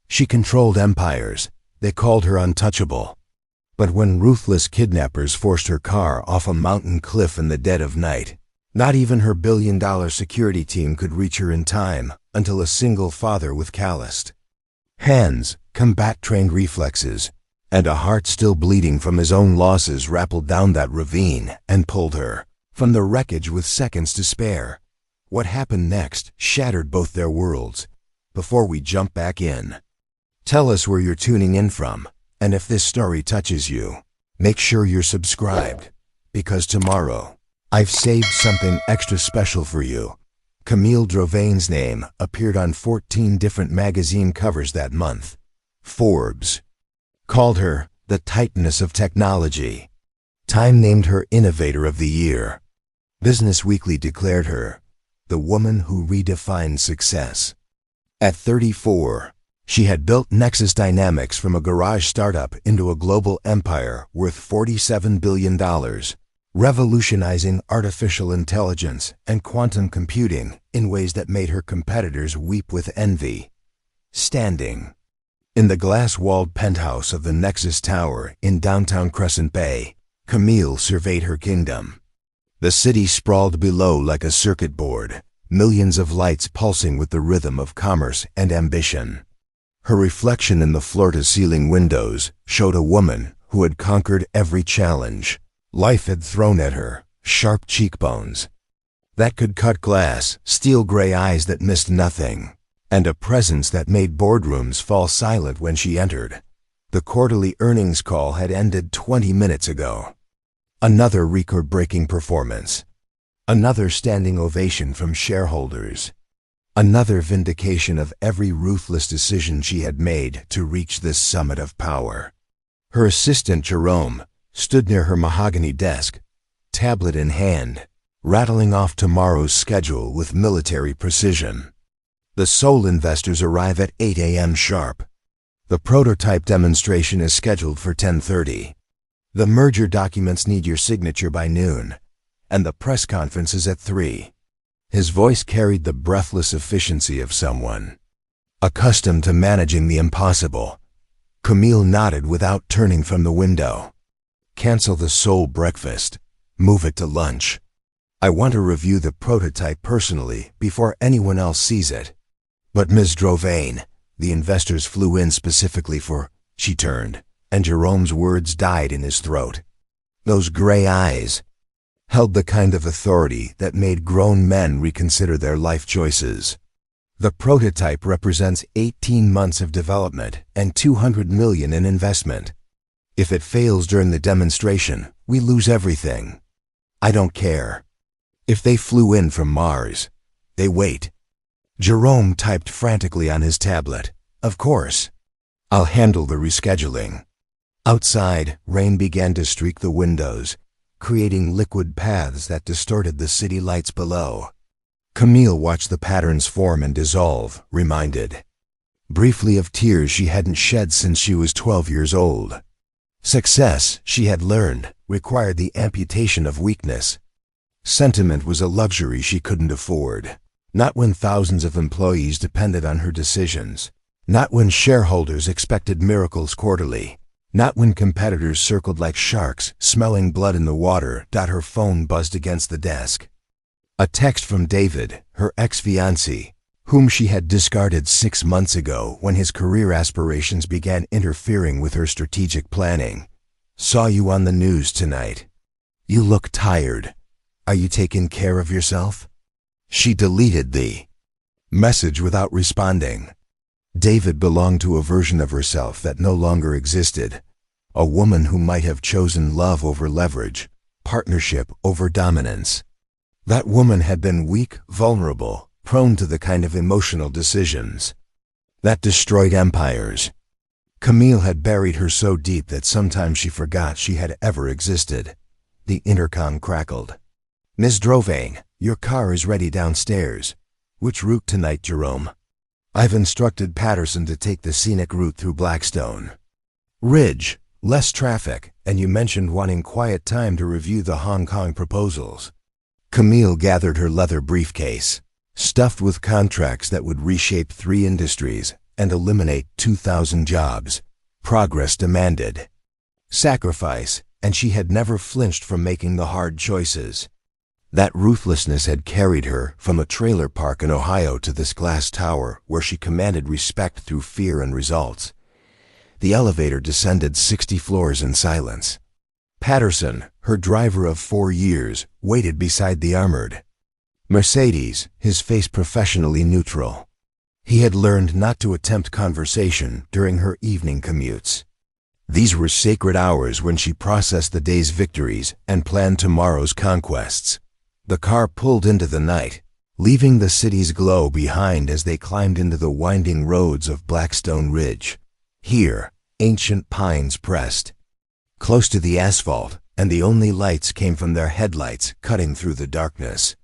She controlled empires. They called her untouchable. But when ruthless kidnappers forced her car off a mountain cliff in the dead of night, not even her billion-dollar security team could reach her in time until a single father with calloused hands, combat-trained reflexes, and a heart still bleeding from his own losses rappelled down that ravine and pulled her from the wreckage with seconds to spare. What happened next shattered both their worlds. Before we jump back in, tell us where you're tuning in from, and if this story touches you, make sure you're subscribed, because tomorrow, I've saved something extra special for you. Camille Drovan's name appeared on 14 different magazine covers that month. Forbes called her the Titaness of technology. Time named her Innovator of the Year. Business Weekly declared her the woman who redefined success. At 34, she had built Nexus Dynamics from a garage startup into a global empire worth $47 billion, revolutionizing artificial intelligence and quantum computing in ways that made her competitors weep with envy. Standing in the glass-walled penthouse of the Nexus Tower in downtown Crescent Bay, Camille surveyed her kingdom. The city sprawled below like a circuit board, millions of lights pulsing with the rhythm of commerce and ambition. Her reflection in the floor-to-ceiling windows showed a woman who had conquered every challenge life had thrown at her, sharp cheekbones that could cut glass, steel gray eyes that missed nothing, and a presence that made boardrooms fall silent when she entered. The quarterly earnings call had ended 20 minutes ago. Another record-breaking performance. Another standing ovation from shareholders. Another vindication of every ruthless decision she had made to reach this summit of power. Her assistant, Jerome, stood near her mahogany desk, tablet in hand, rattling off tomorrow's schedule with military precision. The sole investors arrive at 8 a.m. sharp. The prototype demonstration is scheduled for 10:30. The merger documents need your signature by noon, and the press conference is at 3. His voice carried the breathless efficiency of someone accustomed to managing the impossible. Camille nodded without turning from the window. Cancel the sole breakfast. Move it to lunch. I want to review the prototype personally before anyone else sees it. But Ms. Drovan, the investors flew in specifically for... She turned, and Jerome's words died in his throat. Those gray eyes held the kind of authority that made grown men reconsider their life choices. The prototype represents 18 months of development and $200 million in investment. If it fails during the demonstration, we lose everything. I don't care. If they flew in from Mars, they wait. Jerome typed frantically on his tablet. Of course. I'll handle the rescheduling. Outside, rain began to streak the windows, creating liquid paths that distorted the city lights below. Camille watched the patterns form and dissolve, reminded briefly of tears she hadn't shed since she was 12 years old. Success, she had learned, required the amputation of weakness. Sentiment was a luxury she couldn't afford. Not when thousands of employees depended on her decisions. Not when shareholders expected miracles quarterly. Not when competitors circled like sharks, smelling blood in the water. Her phone buzzed against the desk. A text from David, her ex-fiancé, whom she had discarded 6 months ago when his career aspirations began interfering with her strategic planning. Saw you on the news tonight. You look tired. Are you taking care of yourself? She deleted the message without responding. David belonged to a version of herself that no longer existed. A woman who might have chosen love over leverage, partnership over dominance. That woman had been weak, vulnerable, prone to the kind of emotional decisions that destroyed empires. Camille had buried her so deep that sometimes she forgot she had ever existed. The intercom crackled. Ms. Drovan, your car is ready downstairs. Which route tonight, Jerome? I've instructed Patterson to take the scenic route through Blackstone Ridge, less traffic, and you mentioned wanting quiet time to review the Hong Kong proposals. Camille gathered her leather briefcase, stuffed with contracts that would reshape 3 industries, and eliminate 2,000 jobs. Progress demanded sacrifice, and she had never flinched from making the hard choices. That ruthlessness had carried her from a trailer park in Ohio to this glass tower where she commanded respect through fear and results. The elevator descended 60 floors in silence. Patterson, her driver of 4 years, waited beside the armored Mercedes, his face professionally neutral. He had learned not to attempt conversation during her evening commutes. These were sacred hours when she processed the day's victories and planned tomorrow's conquests. The car pulled into the night, leaving the city's glow behind as they climbed into the winding roads of Blackstone Ridge. Here, ancient pines pressed close to the asphalt, and the only lights came from their headlights cutting through the darkness.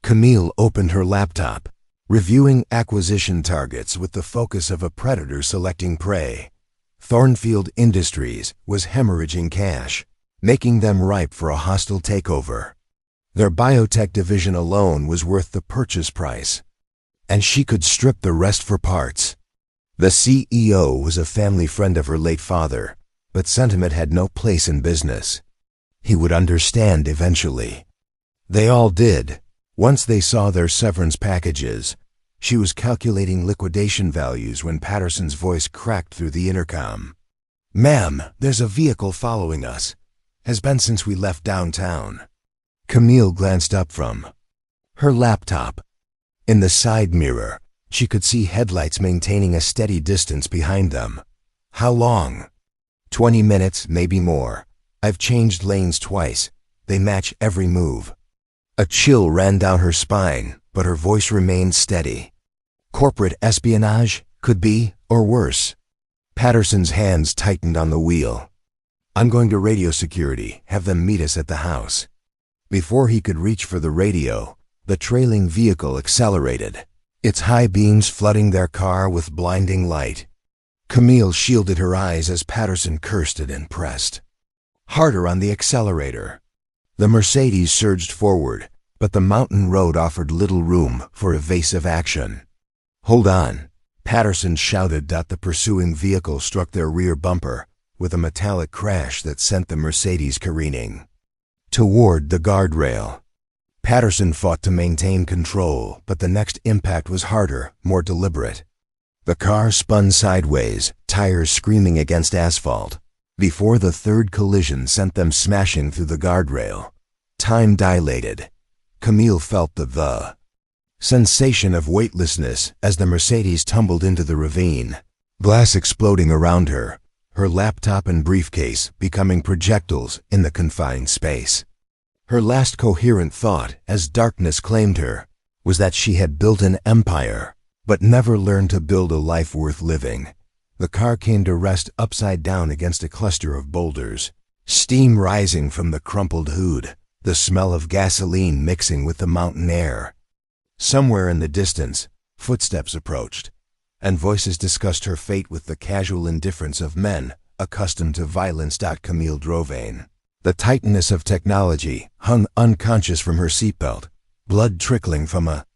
Camille opened her laptop, reviewing acquisition targets with the focus of a predator selecting prey. Thornfield Industries was hemorrhaging cash, making them ripe for a hostile takeover. Their biotech division alone was worth the purchase price, and she could strip the rest for parts. The CEO was a family friend of her late father, but sentiment had no place in business. He would understand eventually. They all did. Once they saw their severance packages, she was calculating liquidation values when Patterson's voice cracked through the intercom. "Ma'am, there's a vehicle following us. Has been since we left downtown." Camille glanced up from her laptop. In the side mirror, she could see headlights maintaining a steady distance behind them. "How long?" 20 minutes, maybe more. I've changed lanes twice. They match every move." A chill ran down her spine, but her voice remained steady. "Corporate espionage? Could be, or worse." Patterson's hands tightened on the wheel. "I'm going to radio security. Have them meet us at the house." Before he could reach for the radio, the trailing vehicle accelerated, its high beams flooding their car with blinding light. Camille shielded her eyes as Patterson cursed it and pressed harder on the accelerator. The Mercedes surged forward, but the mountain road offered little room for evasive action. "Hold on," Patterson shouted. The pursuing vehicle struck their rear bumper with a metallic crash that sent the Mercedes careening toward the guardrail. Patterson fought to maintain control, but the next impact was harder, more deliberate. The car spun sideways, tires screaming against asphalt, before the third collision sent them smashing through the guardrail. Time dilated. Camille felt the sensation of weightlessness as the Mercedes tumbled into the ravine, glass exploding around her, her laptop and briefcase becoming projectiles in the confined space. Her last coherent thought, as darkness claimed her, was that she had built an empire, but never learned to build a life worth living. The car came to rest upside down against a cluster of boulders, steam rising from the crumpled hood, the smell of gasoline mixing with the mountain air. Somewhere in the distance, footsteps approached, and voices discussed her fate with the casual indifference of men accustomed to violence. Camille Drovain, the titanness of technology, hung unconscious from her seatbelt, blood trickling from a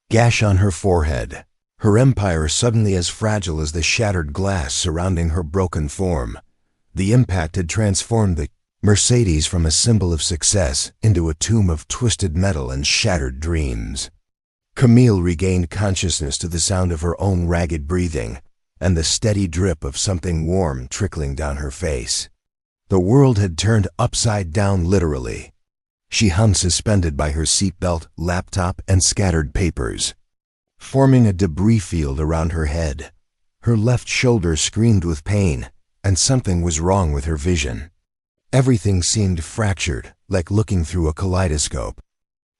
gash on her forehead, her empire suddenly as fragile as the shattered glass surrounding her broken form. The impact had transformed the Mercedes from a symbol of success into a tomb of twisted metal and shattered dreams. Camille regained consciousness to the sound of her own ragged breathing and the steady drip of something warm trickling down her face. The world had turned upside down literally. She hung suspended by her seatbelt, laptop, and scattered papers, forming a debris field around her head. Her left shoulder screamed with pain, and something was wrong with her vision. Everything seemed fractured, like looking through a kaleidoscope.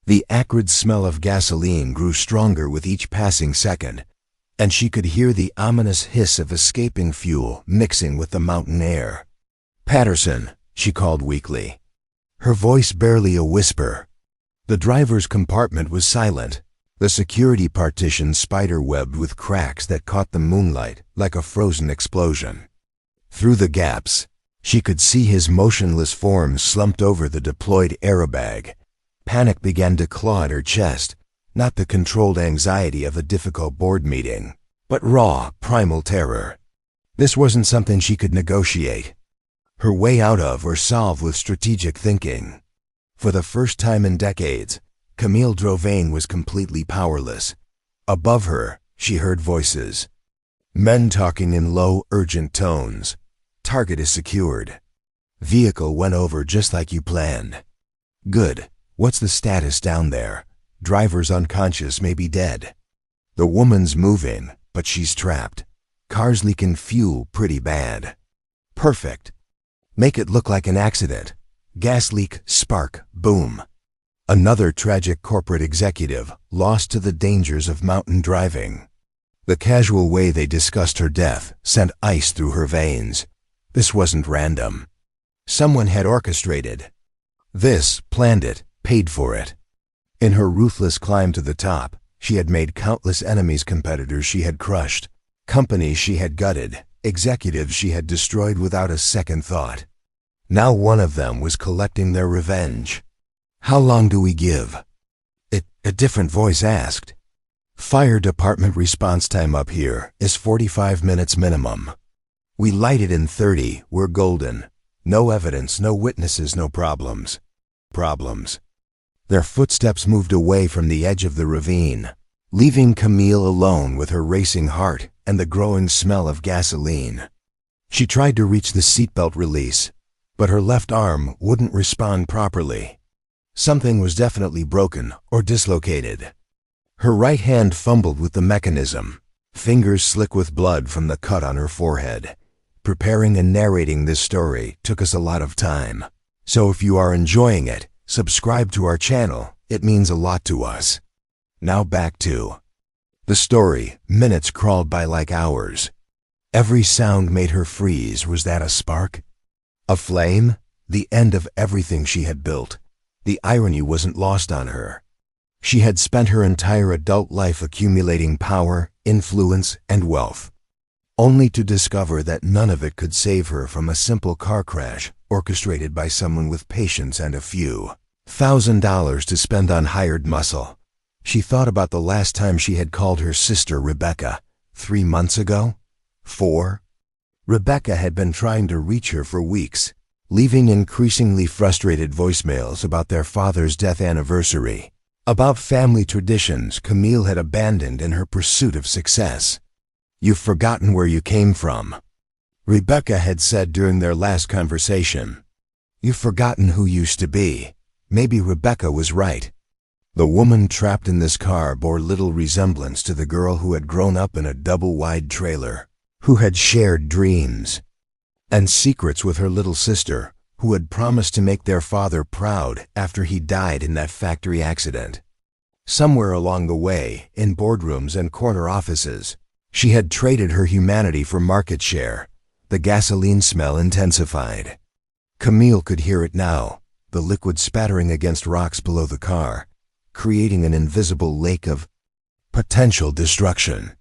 The acrid smell of gasoline grew stronger with each passing second, and she could hear the ominous hiss of escaping fuel mixing with the mountain air. "Patterson," she called weakly, her voice barely a whisper. The driver's compartment was silent, the security partition spider-webbed with cracks that caught the moonlight like a frozen explosion. Through the gaps, she could see his motionless form slumped over the deployed airbag. Panic began to claw at her chest, not the controlled anxiety of a difficult board meeting, but raw, primal terror. This wasn't something she could negotiate her way out of or solve with strategic thinking. For the first time in decades, Camille Drovane was completely powerless. Above her, she heard voices. Men talking in low, urgent tones. Target is secured. Vehicle went over just like you planned. Good. What's the status down there? Driver's unconscious, maybe dead. The woman's moving, but she's trapped. Car's leaking fuel pretty bad. Perfect. Make it look like an accident. Gas leak, spark, boom. Another tragic corporate executive lost to the dangers of mountain driving. The casual way they discussed her death sent ice through her veins. This wasn't random. Someone had orchestrated this, planned it, paid for it. In her ruthless climb to the top, she had made countless enemies, competitors she had crushed, companies she had gutted, executives she had destroyed without a second thought. Now one of them was collecting their revenge. How long do we give? A different voice asked. Fire department response time up here is 45 minutes minimum. We light it in 30, we're golden. No evidence, no witnesses, no problems. Their footsteps moved away from the edge of the ravine, leaving Camille alone with her racing heart and the growing smell of gasoline. She tried to reach the seatbelt release, but her left arm wouldn't respond properly. Something was definitely broken or dislocated. Her right hand fumbled with the mechanism, fingers slick with blood from the cut on her forehead. Preparing and narrating this story took us a lot of time. So if you are enjoying it, subscribe to our channel. It means a lot to us. Now back to the story. Minutes crawled by like hours. Every sound made her freeze. Was that a spark? A flame? The end of everything she had built. The irony wasn't lost on her. She had spent her entire adult life accumulating power, influence, and wealth, only to discover that none of it could save her from a simple car crash orchestrated by someone with patience and a few $1,000 to spend on hired muscle. She thought about the last time she had called her sister Rebecca. 3 months ago? 4? Rebecca had been trying to reach her for weeks, leaving increasingly frustrated voicemails about their father's death anniversary, about family traditions Camille had abandoned in her pursuit of success. You've forgotten where you came from, Rebecca had said during their last conversation. You've forgotten who used to be. Maybe Rebecca was right. The woman trapped in this car bore little resemblance to the girl who had grown up in a double-wide trailer, who had shared dreams and secrets with her little sister, who had promised to make their father proud after he died in that factory accident. Somewhere along the way, in boardrooms and corner offices, she had traded her humanity for market share. The gasoline smell intensified. Camille could hear it now, the liquid spattering against rocks below the car, creating an invisible lake of potential destruction.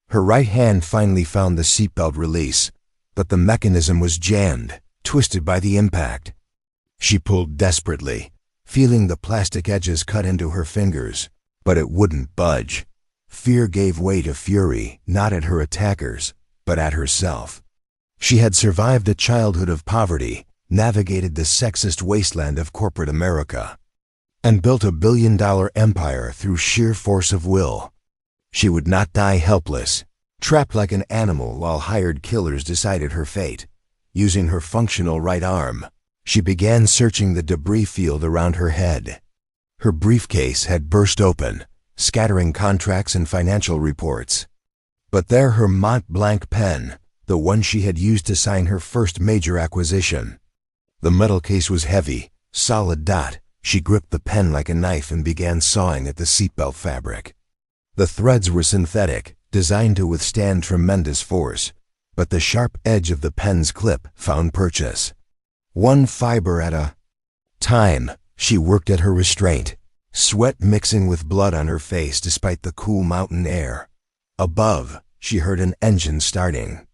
Her right hand finally found the seatbelt release, but the mechanism was jammed, twisted by the impact. She pulled desperately, feeling the plastic edges cut into her fingers, but it wouldn't budge. Fear gave way to fury, not at her attackers, but at herself. She had survived a childhood of poverty, navigated the sexist wasteland of corporate America, and built a billion-dollar empire through sheer force of will. She would not die helpless, trapped like an animal while hired killers decided her fate. Using her functional right arm, she began searching the debris field around her head. Her briefcase had burst open, scattering contracts and financial reports. But there her Mont Blanc pen, the one she had used to sign her first major acquisition. The metal case was heavy, solid dot. She gripped the pen like a knife and began sawing at the seatbelt fabric. The threads were synthetic, designed to withstand tremendous force, but the sharp edge of the pen's clip found purchase. One fiber at a time, she worked at her restraint, sweat mixing with blood on her face despite the cool mountain air. Above, she heard an engine starting.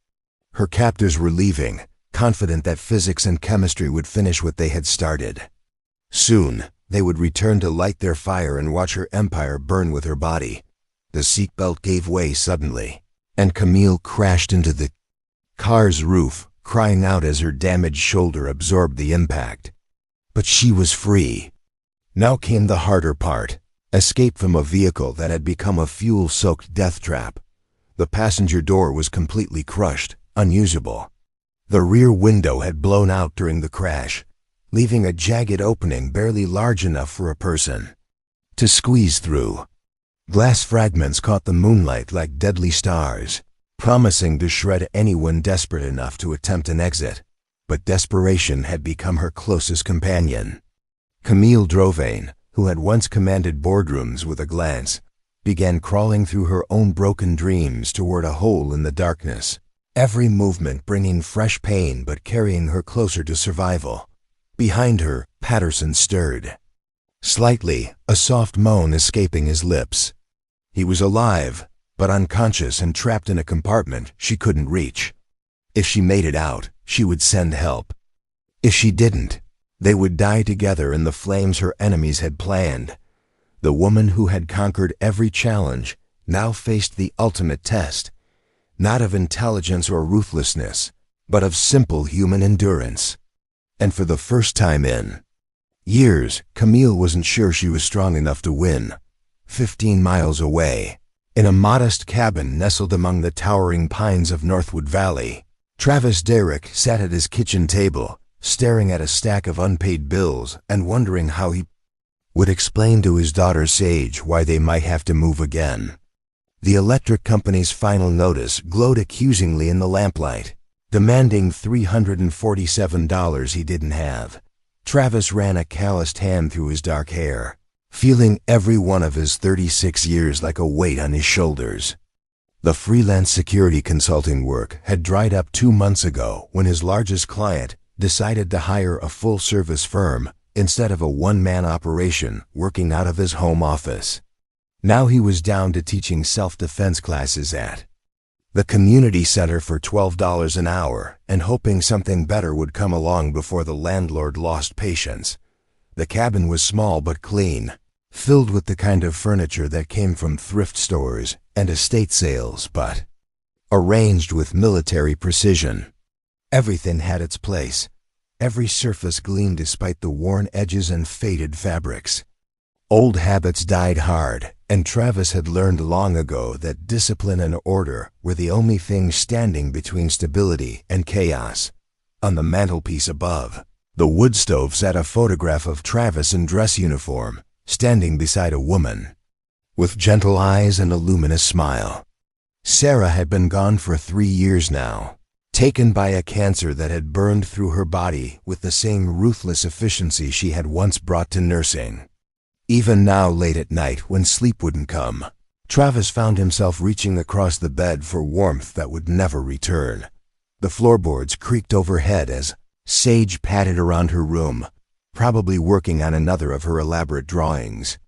Her captors were leaving, confident that physics and chemistry would finish what they had started. Soon, they would return to light their fire and watch her empire burn with her body. The seatbelt gave way suddenly, and Camille crashed into the car's roof, crying out as her damaged shoulder absorbed the impact. But she was free. Now came the harder part: escape from a vehicle that had become a fuel-soaked death trap. The passenger door was completely crushed, unusable. The rear window had blown out during the crash, leaving a jagged opening barely large enough for a person to squeeze through. Glass fragments caught the moonlight like deadly stars, promising to shred anyone desperate enough to attempt an exit. But desperation had become her closest companion. Camille Drovain, who had once commanded boardrooms with a glance, began crawling through her own broken dreams toward a hole in the darkness, every movement bringing fresh pain but carrying her closer to survival. Behind her, Patterson stirred. Slightly, a soft moan escaping his lips. He was alive, but unconscious and trapped in a compartment she couldn't reach. If she made it out, she would send help. If she didn't, they would die together in the flames her enemies had planned. The woman who had conquered every challenge now faced the ultimate test, not of intelligence or ruthlessness, but of simple human endurance. And for the first time in years, Camille wasn't sure she was strong enough to win. 15 miles away, in a modest cabin nestled among the towering pines of Northwood Valley, Travis Derrick sat at his kitchen table, staring at a stack of unpaid bills and wondering how he would explain to his daughter Sage why they might have to move again. The electric company's final notice glowed accusingly in the lamplight, demanding $347 he didn't have. Travis ran a calloused hand through his dark hair, feeling every one of his 36 years like a weight on his shoulders. The freelance security consulting work had dried up 2 months ago when his largest client decided to hire a full-service firm instead of a one-man operation working out of his home office. Now he was down to teaching self-defense classes at the community center for $12 an hour and hoping something better would come along before the landlord lost patience. The cabin was small but clean, filled with the kind of furniture that came from thrift stores and estate sales, but arranged with military precision. Everything had its place. Every surface gleamed despite the worn edges and faded fabrics. Old habits died hard, and Travis had learned long ago that discipline and order were the only things standing between stability and chaos. On the mantelpiece above, the wood stove sat a photograph of Travis in dress uniform, standing beside a woman with gentle eyes and a luminous smile. Sarah had been gone for 3 years now, taken by a cancer that had burned through her body with the same ruthless efficiency she had once brought to nursing. Even now, late at night, when sleep wouldn't come, Travis found himself reaching across the bed for warmth that would never return. The floorboards creaked overhead as Sage padded around her room, probably working on another of her elaborate drawings.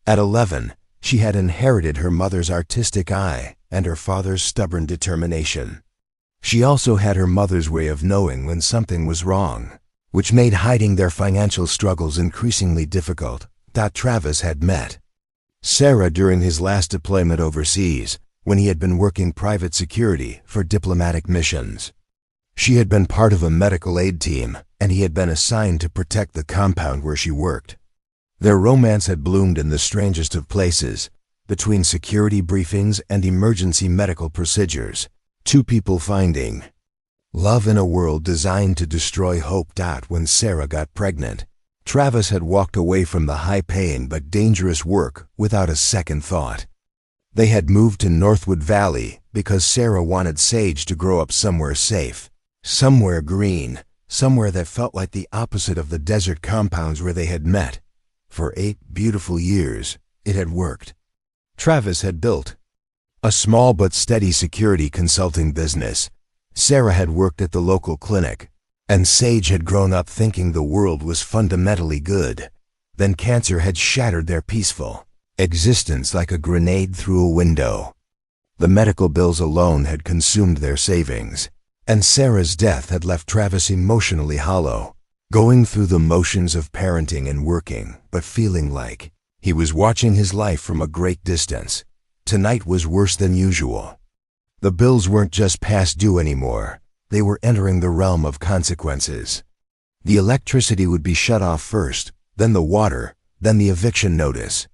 At 11, she had inherited her mother's artistic eye and her father's stubborn determination. She also had her mother's way of knowing when something was wrong, which made hiding their financial struggles increasingly difficult. Travis had met Sarah during his last deployment overseas, when he had been working private security for diplomatic missions. She had been part of a medical aid team, and he had been assigned to protect the compound where she worked. Their romance had bloomed in the strangest of places, between security briefings and emergency medical procedures, 2 people finding love in a world designed to destroy hope. When Sarah got pregnant, Travis had walked away from the high-paying but dangerous work without a second thought. They had moved to Northwood Valley because Sarah wanted Sage to grow up somewhere safe, somewhere green, somewhere that felt like the opposite of the desert compounds where they had met. For 8 beautiful years, it had worked. Travis had built a small but steady security consulting business. Sarah had worked at the local clinic, and Sage had grown up thinking the world was fundamentally good. Then cancer had shattered their peaceful existence like a grenade through a window. The medical bills alone had consumed their savings, and Sarah's death had left Travis emotionally hollow, going through the motions of parenting and working, but feeling like he was watching his life from a great distance. Tonight was worse than usual. The bills weren't just past due anymore. They were entering the realm of consequences. The electricity would be shut off first, then the water, then the eviction notice.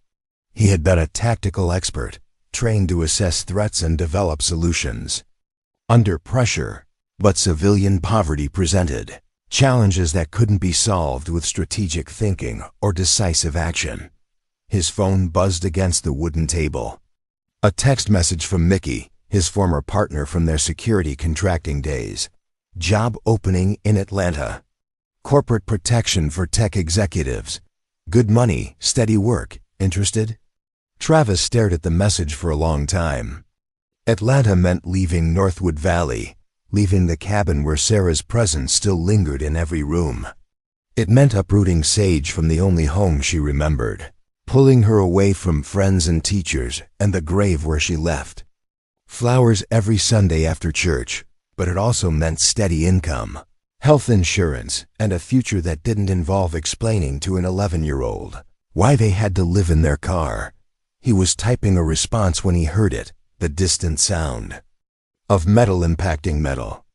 He had been a tactical expert, trained to assess threats and develop solutions. Under pressure, but civilian poverty presented challenges that couldn't be solved with strategic thinking or decisive action. His phone buzzed against the wooden table. A text message from Mickey, his former partner from their security contracting days. Job opening in Atlanta. Corporate protection for tech executives. Good money, steady work. Interested? Travis stared at the message for a long time. Atlanta meant leaving Northwood Valley, leaving the cabin where Sarah's presence still lingered in every room. It meant uprooting Sage from the only home she remembered, pulling her away from friends and teachers and the grave where she left. Flowers every Sunday after church, but it also meant steady income, health insurance, and a future that didn't involve explaining to an 11-year-old why they had to live in their car. He was typing a response when he heard it, the distant sound of metal impacting metal,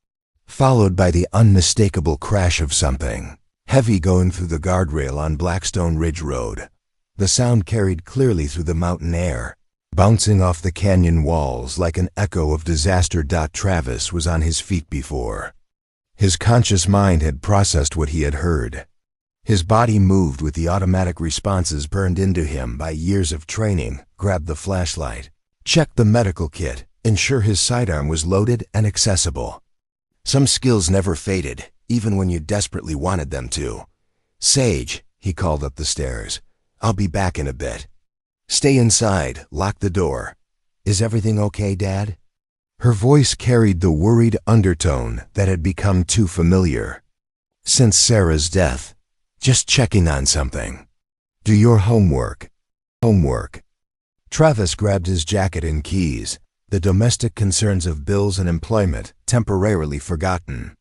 followed by the unmistakable crash of something heavy going through the guardrail on Blackstone Ridge Road. The sound carried clearly through the mountain air, bouncing off the canyon walls like an echo of disaster. Travis was on his feet before his conscious mind had processed what he had heard. His body moved with the automatic responses burned into him by years of training. Grabbed the flashlight, checked the medical kit, ensure his sidearm was loaded and accessible. Some skills never faded, even when you desperately wanted them to. "Sage," he called up the stairs. "I'll be back in a bit. Stay inside, lock the door. Is everything okay, Dad?" Her voice carried the worried undertone that had become too familiar. Since Sarah's death, just checking on something. "Do your homework." Homework. Travis grabbed his jacket and keys, the domestic concerns of bills and employment temporarily forgotten.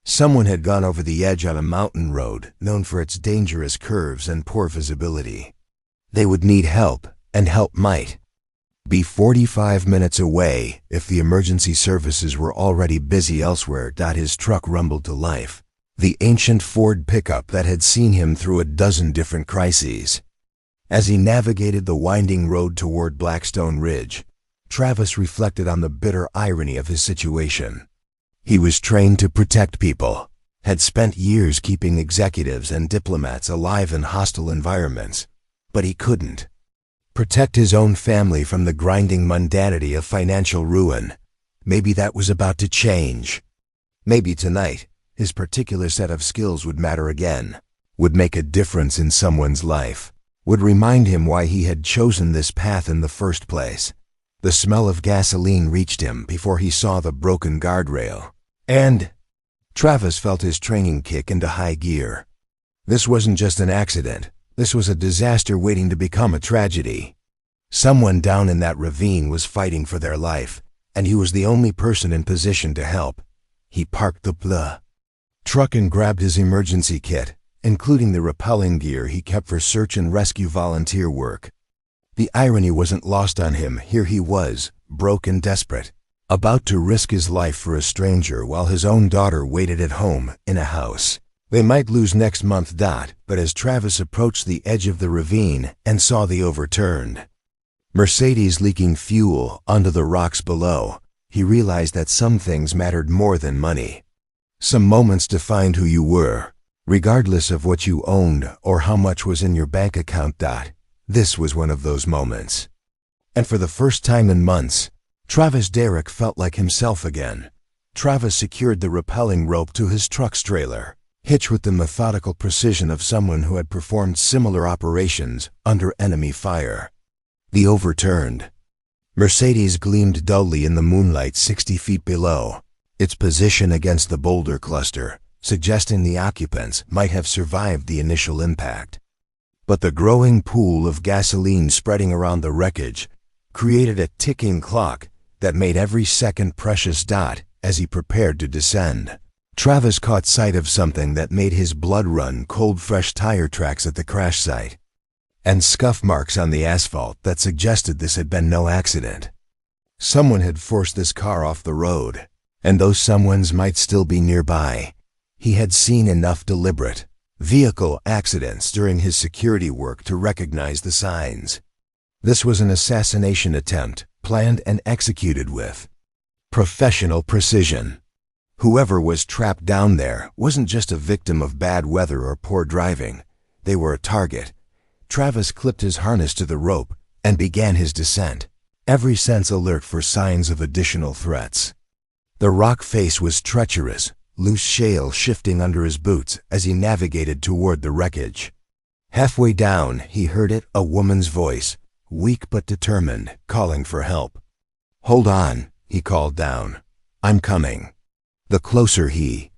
Someone had gone over the edge on a mountain road known for its dangerous curves and poor visibility. They would need help, and help might be 45 minutes away if the emergency services were already busy elsewhere. His truck rumbled to life, the ancient Ford pickup that had seen him through a dozen different crises. As he navigated the winding road toward Blackstone Ridge, Travis reflected on the bitter irony of his situation. He was trained to protect people, had spent years keeping executives and diplomats alive in hostile environments, but he couldn't protect his own family from the grinding mundanity of financial ruin. Maybe that was about to change. Maybe tonight, his particular set of skills would matter again, would make a difference in someone's life, would remind him why he had chosen this path in the first place. The smell of gasoline reached him before he saw the broken guardrail, and Travis felt his training kick into high gear. This wasn't just an accident. This was a disaster waiting to become a tragedy. Someone down in that ravine was fighting for their life, and he was the only person in position to help. He parked the truck and grabbed his emergency kit, including the rappelling gear he kept for search and rescue volunteer work. The irony wasn't lost on him. Here he was, broke and desperate, about to risk his life for a stranger while his own daughter waited at home in a house they might lose next month. But as Travis approached the edge of the ravine and saw the overturned Mercedes leaking fuel onto the rocks below, he realized that some things mattered more than money. Some moments defined who you were, regardless of what you owned or how much was in your bank account. This was one of those moments. And for the first time in months, Travis Derrick felt like himself again. Travis secured the rappelling rope to his truck's trailer, hitched with the methodical precision of someone who had performed similar operations under enemy fire. The overturned Mercedes gleamed dully in the moonlight 60 feet below, its position against the boulder cluster, suggesting the occupants might have survived the initial impact. But the growing pool of gasoline spreading around the wreckage created a ticking clock that made every second precious. As he prepared to descend, Travis caught sight of something that made his blood run cold. Fresh tire tracks at the crash site, and scuff marks on the asphalt that suggested this had been no accident. Someone had forced this car off the road, and those someones might still be nearby. He had seen enough deliberate vehicle accidents during his security work to recognize the signs. This was an assassination attempt, planned and executed with professional precision. Whoever was trapped down there wasn't just a victim of bad weather or poor driving. They were a target. Travis clipped his harness to the rope and began his descent, every sense alert for signs of additional threats. The rock face was treacherous, loose shale shifting under his boots as he navigated toward the wreckage. Halfway down, he heard it, a woman's voice, weak but determined, calling for help. "Hold on," he called down. "I'm coming." The closer he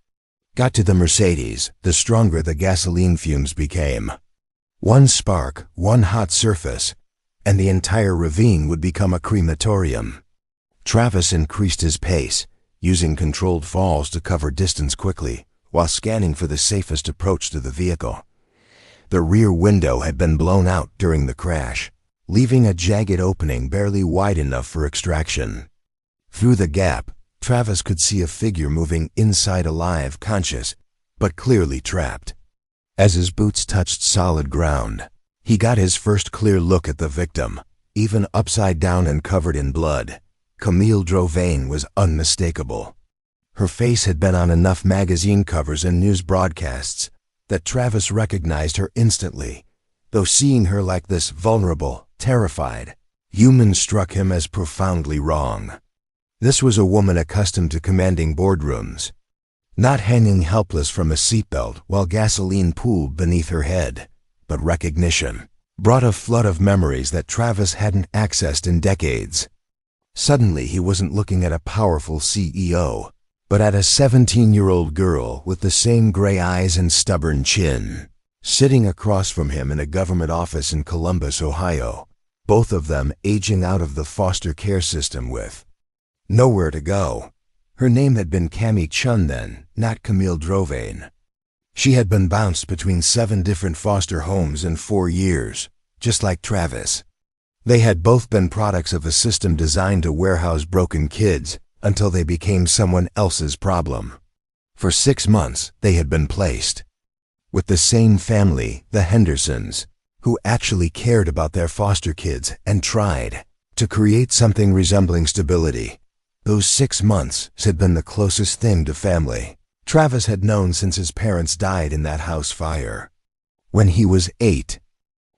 got to the Mercedes, the stronger the gasoline fumes became. One spark, one hot surface, and the entire ravine would become a crematorium. Travis increased his pace, using controlled falls to cover distance quickly, while scanning for the safest approach to the vehicle. The rear window had been blown out during the crash, leaving a jagged opening barely wide enough for extraction. Through the gap, Travis could see a figure moving inside, alive, conscious, but clearly trapped. As his boots touched solid ground, he got his first clear look at the victim. Even upside down and covered in blood, Camille Drovain was unmistakable. Her face had been on enough magazine covers and news broadcasts that Travis recognized her instantly, though seeing her like this, vulnerable, terrified, human, struck him as profoundly wrong. This was a woman accustomed to commanding boardrooms, not hanging helpless from a seatbelt while gasoline pooled beneath her head, but recognition brought a flood of memories that Travis hadn't accessed in decades. Suddenly, he wasn't looking at a powerful CEO, but at a 17-year-old girl with the same gray eyes and stubborn chin, sitting across from him in a government office in Columbus, Ohio, both of them aging out of the foster care system with nowhere to go. Her name had been Cami Chun then, not Camille Drovain. She had been bounced between 7 different foster homes in 4 years, just like Travis. They had both been products of a system designed to warehouse broken kids until they became someone else's problem. For 6 months, they had been placed with the same family, the Hendersons, who actually cared about their foster kids and tried to create something resembling stability. Those 6 months had been the closest thing to family Travis had known since his parents died in that house fire. When he was 8,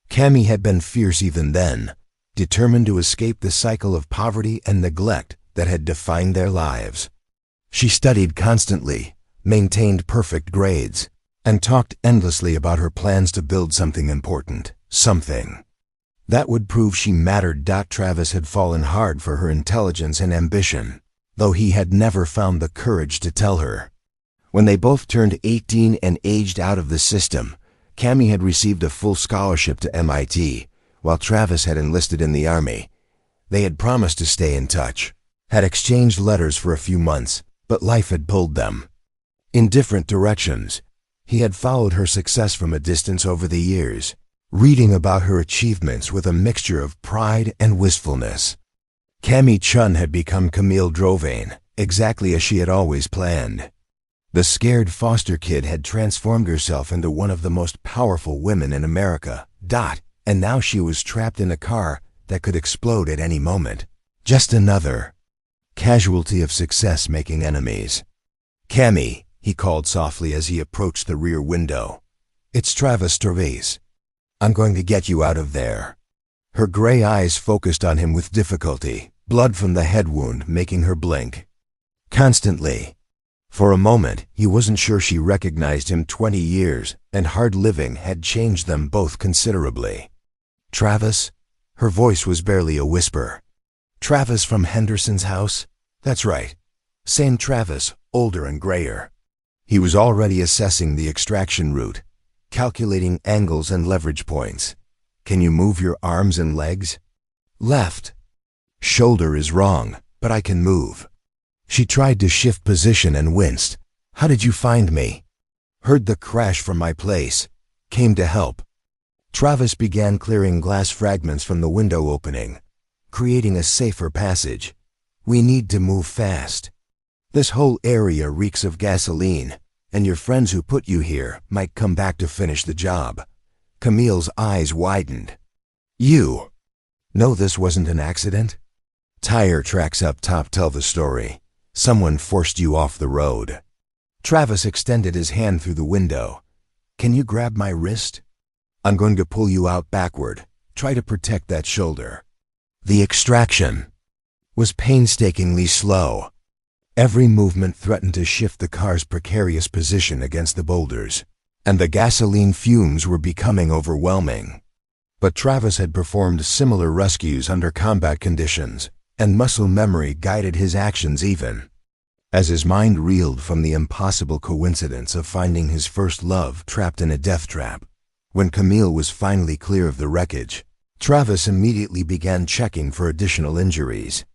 Cami had been fierce even then, determined to escape the cycle of poverty and neglect that had defined their lives. She studied constantly, maintained perfect grades, and talked endlessly about her plans to build something important, something that would prove she mattered. Travis had fallen hard for her intelligence and ambition, though he had never found the courage to tell her. When they both turned 18 and aged out of the system, Cami had received a full scholarship to MIT, while Travis had enlisted in the Army. They had promised to stay in touch, had exchanged letters for a few months, but life had pulled them in different directions. He had followed her success from a distance over the years, reading about her achievements with a mixture of pride and wistfulness. Cami Chun had become Camille Drovain, exactly as she had always planned. The scared foster kid had transformed herself into one of the most powerful women in America. And now she was trapped in a car that could explode at any moment. Just another casualty of success making enemies. "Cami," he called softly as he approached the rear window. "It's Travis Drovain. I'm going to get you out of there." Her gray eyes focused on him with difficulty, blood from the head wound making her blink constantly. For a moment, he wasn't sure she recognized him. 20 years and hard living had changed them both considerably. "Travis?" Her voice was barely a whisper. "Travis from Henderson's house?" "That's right. Same Travis, older and grayer." He was already assessing the extraction route, calculating angles and leverage points. "Can you move your arms and legs?" "Left shoulder is wrong, but I can move." She tried to shift position and winced. "How did you find me?" "Heard the crash from my place. Came to help." Travis began clearing glass fragments from the window opening, creating a safer passage. We need to move fast. This whole area reeks of gasoline, and your friends who put you here might come back to finish the job. Camille's eyes widened. You know this wasn't an accident? Tire tracks up top tell the story. Someone forced you off the road. Travis extended his hand through the window. Can you grab my wrist? I'm going to pull you out backward. Try to protect that shoulder. The extraction was painstakingly slow. Every movement threatened to shift the car's precarious position against the boulders, and the gasoline fumes were becoming overwhelming. But Travis had performed similar rescues under combat conditions, and muscle memory guided his actions even. As his mind reeled from the impossible coincidence of finding his first love trapped in a death trap, when Camille was finally clear of the wreckage, Travis immediately began checking for additional injuries.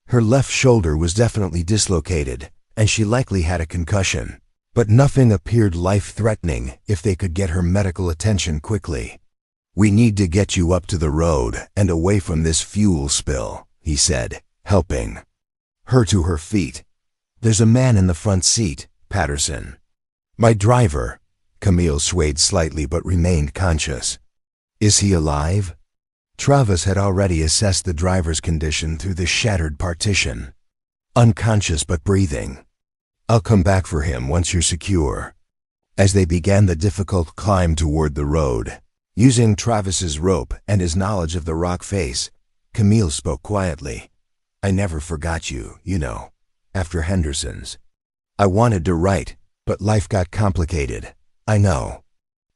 Her left shoulder was definitely dislocated, and she likely had a concussion, but nothing appeared life-threatening if they could get her medical attention quickly. We need to get you up to the road and away from this fuel spill, he said, helping her to her feet. There's a man in the front seat, Patterson. My driver. Camille swayed slightly but remained conscious. Is he alive? Travis had already assessed the driver's condition through the shattered partition. Unconscious but breathing. I'll come back for him once you're secure. As they began the difficult climb toward the road, using Travis's rope and his knowledge of the rock face, Camille spoke quietly. I never forgot you, after Henderson's. I wanted to write, but life got complicated. I know.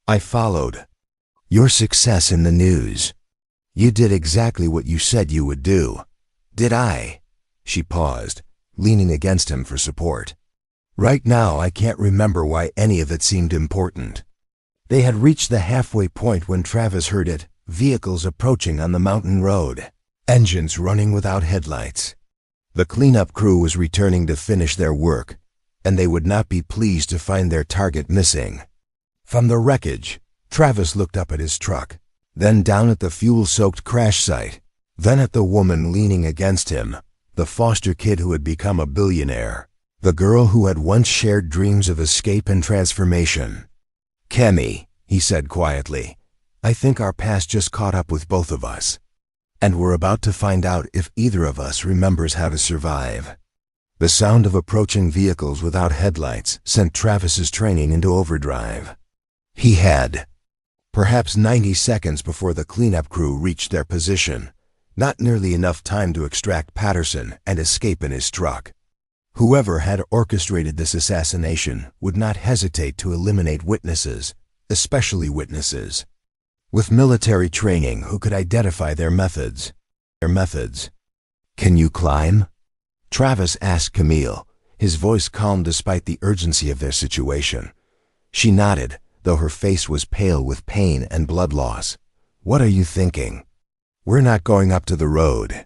I followed your success in the news. You did exactly what you said you would do. Did I? She paused, leaning against him for support. Right now, I can't remember why any of it seemed important. They had reached the halfway point when Travis heard it, vehicles approaching on the mountain road, engines running without headlights. The cleanup crew was returning to finish their work, and they would not be pleased to find their target missing. From the wreckage, Travis looked up at his truck, then down at the fuel-soaked crash site, then at the woman leaning against him, the foster kid who had become a billionaire, the girl who had once shared dreams of escape and transformation. Kemi, he said quietly, I think our past just caught up with both of us, and we're about to find out if either of us remembers how to survive. The sound of approaching vehicles without headlights sent Travis's training into overdrive. He had perhaps 90 seconds before the cleanup crew reached their position, not nearly enough time to extract Patterson and escape in his truck. Whoever had orchestrated this assassination would not hesitate to eliminate witnesses, especially witnesses with military training who could identify their methods. Can you climb? Travis asked Camille, his voice calm despite the urgency of their situation. She nodded, though her face was pale with pain and blood loss. What are you thinking? We're not going up to the road.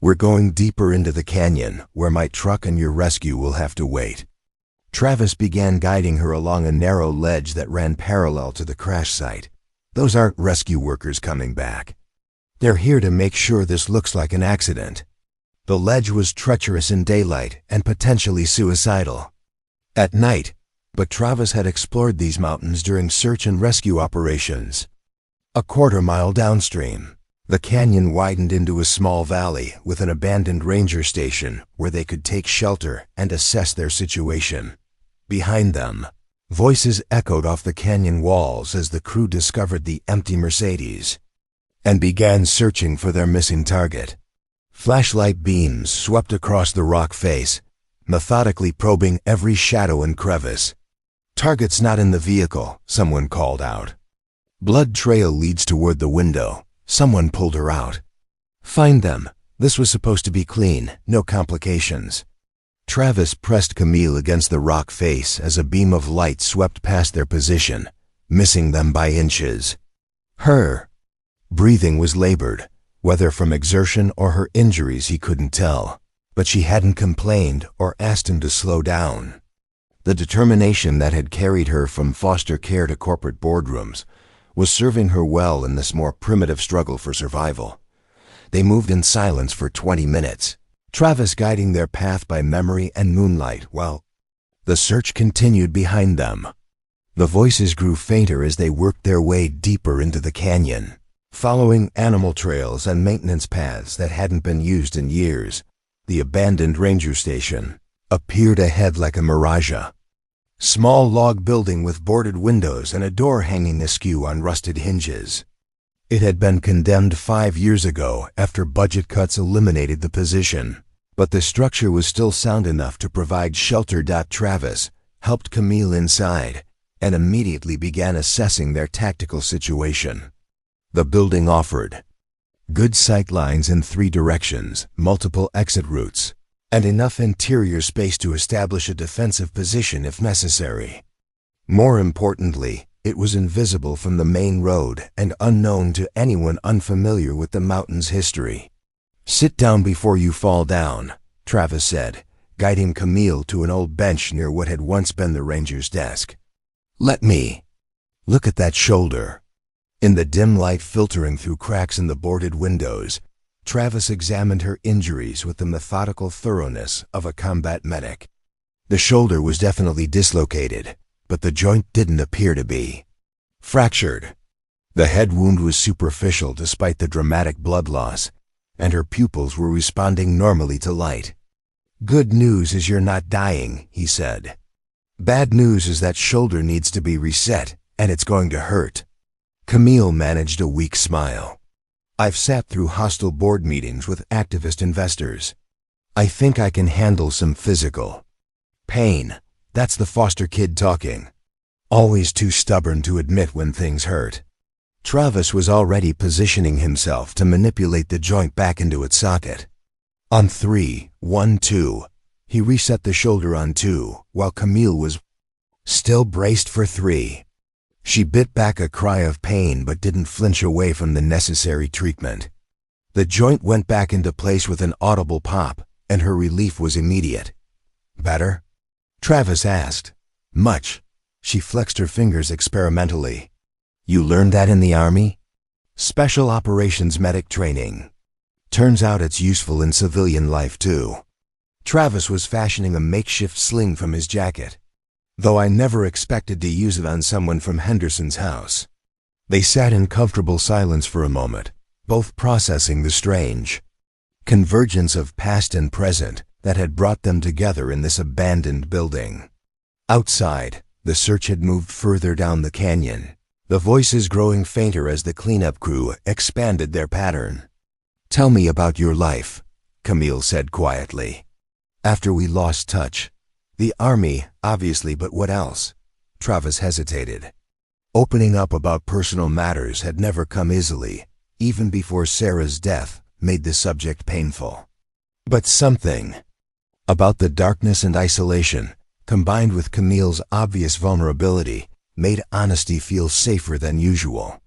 We're going deeper into the canyon, where my truck and your rescue will have to wait. Travis began guiding her along a narrow ledge that ran parallel to the crash site. Those aren't rescue workers coming back. They're here to make sure this looks like an accident. The ledge was treacherous in daylight and potentially suicidal at night, but Travis had explored these mountains during search and rescue operations. A quarter-mile downstream, the canyon widened into a small valley with an abandoned ranger station where they could take shelter and assess their situation. Behind them, voices echoed off the canyon walls as the crew discovered the empty Mercedes and began searching for their missing target. Flashlight beams swept across the rock face, methodically probing every shadow and crevice. Target's not in the vehicle, someone called out. Blood trail leads toward the window. Someone pulled her out. Find them. This was supposed to be clean, no complications. Travis pressed Camille against the rock face as a beam of light swept past their position, missing them by inches. Her breathing was labored, whether from exertion or her injuries he couldn't tell, but she hadn't complained or asked him to slow down. The determination that had carried her from foster care to corporate boardrooms was serving her well in this more primitive struggle for survival. They moved in silence for 20 minutes. Travis guiding their path by memory and moonlight while the search continued behind them. The voices grew fainter as they worked their way deeper into the canyon, following animal trails and maintenance paths that hadn't been used in years. The abandoned ranger station appeared ahead like a mirage. Small log building with boarded windows and a door hanging askew on rusted hinges. It had been condemned 5 years ago after budget cuts eliminated the position, but the structure was still sound enough to provide shelter. Travis helped Camille inside and immediately began assessing their tactical situation. The building offered good sight lines in 3 directions, multiple exit routes, and enough interior space to establish a defensive position if necessary. More importantly, it was invisible from the main road and unknown to anyone unfamiliar with the mountain's history. "Sit down before you fall down," Travis said, guiding Camille to an old bench near what had once been the ranger's desk. "Let me look at that shoulder." In the dim light filtering through cracks in the boarded windows, Travis examined her injuries with the methodical thoroughness of a combat medic. The shoulder was definitely dislocated, but the joint didn't appear to be fractured. The head wound was superficial despite the dramatic blood loss, and her pupils were responding normally to light. "Good news is you're not dying," he said. "Bad news is that shoulder needs to be reset, and it's going to hurt." Camille managed a weak smile. "I've sat through hostile board meetings with activist investors. I think I can handle some physical pain." That's the foster kid talking. Always too stubborn to admit when things hurt. Travis was already positioning himself to manipulate the joint back into its socket. On 3, 1, 2, he reset the shoulder on 2, while Camille was still braced for 3. She bit back a cry of pain but didn't flinch away from the necessary treatment. The joint went back into place with an audible pop, and her relief was immediate. "Better?" Travis asked. "Much." She flexed her fingers experimentally. "You learned that in the Army?" "Special Operations Medic Training. Turns out it's useful in civilian life too." Travis was fashioning a makeshift sling from his jacket, though I never expected to use it on someone from Henderson's house. They sat in comfortable silence for a moment, both processing the strange convergence of past and present that had brought them together in this abandoned building. Outside, the search had moved further down the canyon, the voices growing fainter as the cleanup crew expanded their pattern. "Tell me about your life," Camille said quietly. "After we lost touch." "The Army, obviously, but what else?" Travis hesitated. Opening up about personal matters had never come easily. Even before Sarah's death made the subject painful. But something about the darkness and isolation, combined with Camille's obvious vulnerability, made honesty feel safer than usual.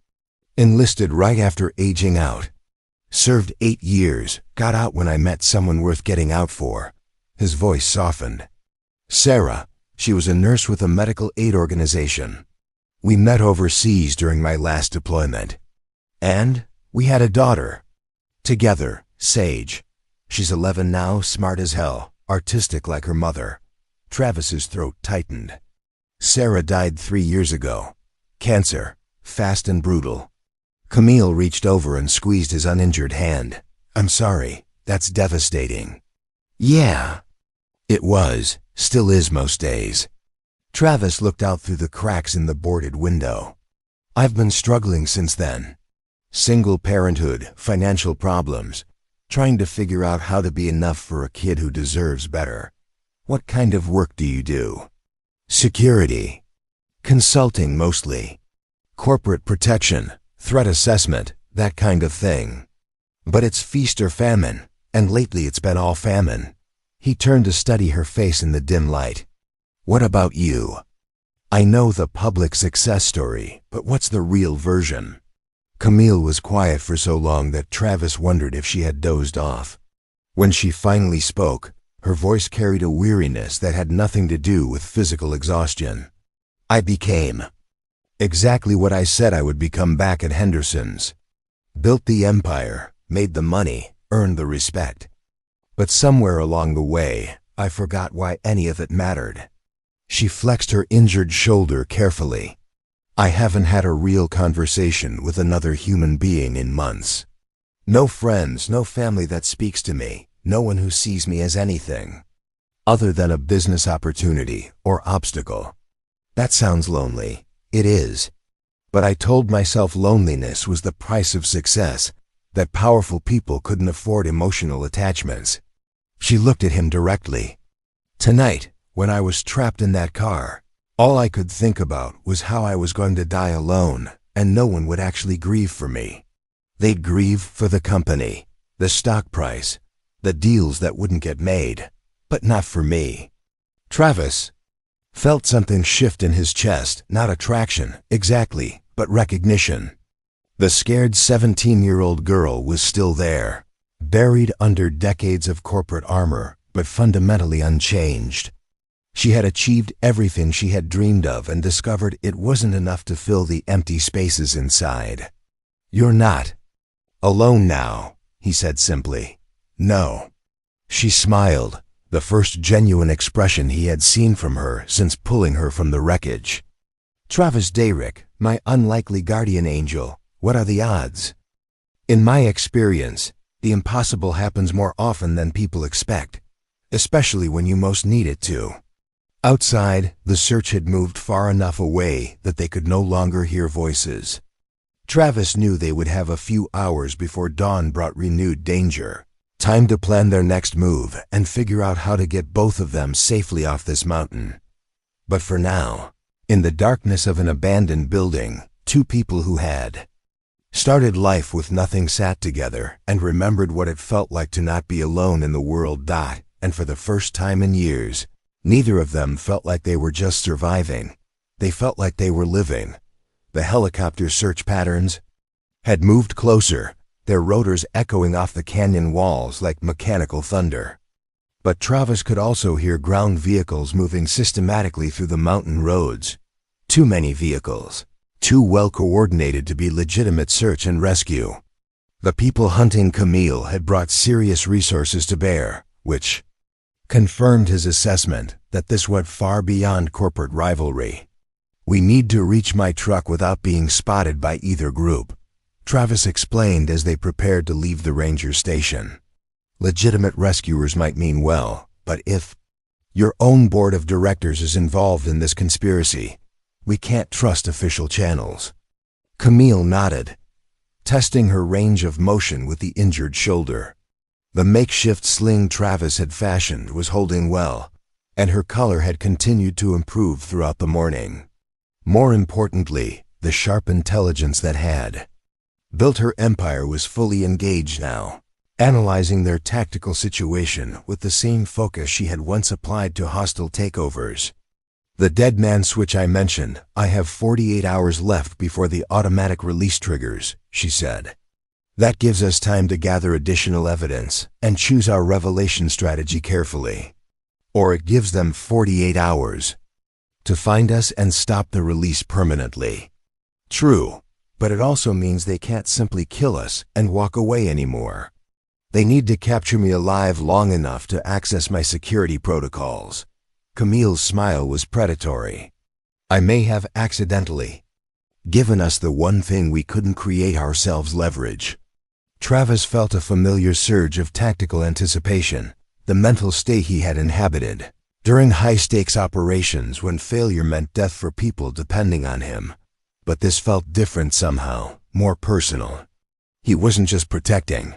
"Enlisted right after aging out. Served 8 years, got out when I met someone worth getting out for." His voice softened. "Sarah, she was a nurse with a medical aid organization. We met overseas during my last deployment. And we had a daughter. Together, Sage. She's 11 now, smart as hell. Artistic like her mother." Travis's throat tightened. "Sarah died 3 years ago. Cancer. Fast and brutal." Camille reached over and squeezed his uninjured hand. "I'm sorry. That's devastating." "Yeah." It was. Still is most days. Travis looked out through the cracks in the boarded window. "I've been struggling since then. Single parenthood, financial problems. Trying to figure out how to be enough for a kid who deserves better." "What kind of work do you do?" "Security. Consulting mostly. Corporate protection, threat assessment, that kind of thing. But it's feast or famine, and lately it's been all famine." He turned to study her face in the dim light. "What about you? I know the public success story, but what's the real version?" Camille was quiet for so long that Travis wondered if she had dozed off. When she finally spoke, her voice carried a weariness that had nothing to do with physical exhaustion. "I became exactly what I said I would become back at Henderson's. Built the empire, made the money, earned the respect. But somewhere along the way, I forgot why any of it mattered. She flexed her injured shoulder carefully. I haven't had a real conversation with another human being in months. No friends, no family that speaks to me, no one who sees me as anything other than a business opportunity or obstacle. That sounds lonely. It is. But I told myself loneliness was the price of success, that powerful people couldn't afford emotional attachments. She looked at him directly. Tonight, when I was trapped in that car, all I could think about was how I was going to die alone, and no one would actually grieve for me. They'd grieve for the company, the stock price, the deals that wouldn't get made, but not for me. Travis felt something shift in his chest, not attraction, exactly, but recognition. The scared 17-year-old girl was still there, buried under decades of corporate armor, but fundamentally unchanged. She had achieved everything she had dreamed of and discovered it wasn't enough to fill the empty spaces inside. "You're not alone now," he said simply. "No." She smiled, the first genuine expression he had seen from her since pulling her from the wreckage. "Travis Dayrick, my unlikely guardian angel, what are the odds?" "In my experience, the impossible happens more often than people expect, especially when you most need it to." Outside, the search had moved far enough away that they could no longer hear voices. Travis knew they would have a few hours before dawn brought renewed danger. Time to plan their next move and figure out how to get both of them safely off this mountain. But for now, in the darkness of an abandoned building, two people who had started life with nothing sat together and remembered what it felt like to not be alone in the world. And for the first time in years, neither of them felt like they were just surviving. They felt like they were living. The helicopter search patterns had moved closer, their rotors echoing off the canyon walls like mechanical thunder. But Travis could also hear ground vehicles moving systematically through the mountain roads. Too many vehicles, too well coordinated to be legitimate search and rescue. The people hunting Camille had brought serious resources to bear, which confirmed his assessment that this went far beyond corporate rivalry. "We need to reach my truck without being spotted by either group," Travis explained as they prepared to leave the ranger station. "Legitimate rescuers might mean well, but if your own board of directors is involved in this conspiracy, we can't trust official channels." Camille nodded, testing her range of motion with the injured shoulder. The makeshift sling Travis had fashioned was holding well, and her color had continued to improve throughout the morning. More importantly, the sharp intelligence that had built her empire was fully engaged now, analyzing their tactical situation with the same focus she had once applied to hostile takeovers. "The dead man switch I mentioned, I have 48 hours left before the automatic release triggers," she said. "That gives us time to gather additional evidence and choose our revelation strategy carefully. Or it gives them 48 hours to find us and stop the release permanently." True, but it also means they can't simply kill us and walk away anymore. "They need to capture me alive long enough to access my security protocols." Camille's smile was predatory. "I may have accidentally given us the one thing we couldn't create ourselves: leverage." Travis felt a familiar surge of tactical anticipation, the mental state he had inhabited during high-stakes operations when failure meant death for people depending on him. But this felt different somehow, more personal. He wasn't just protecting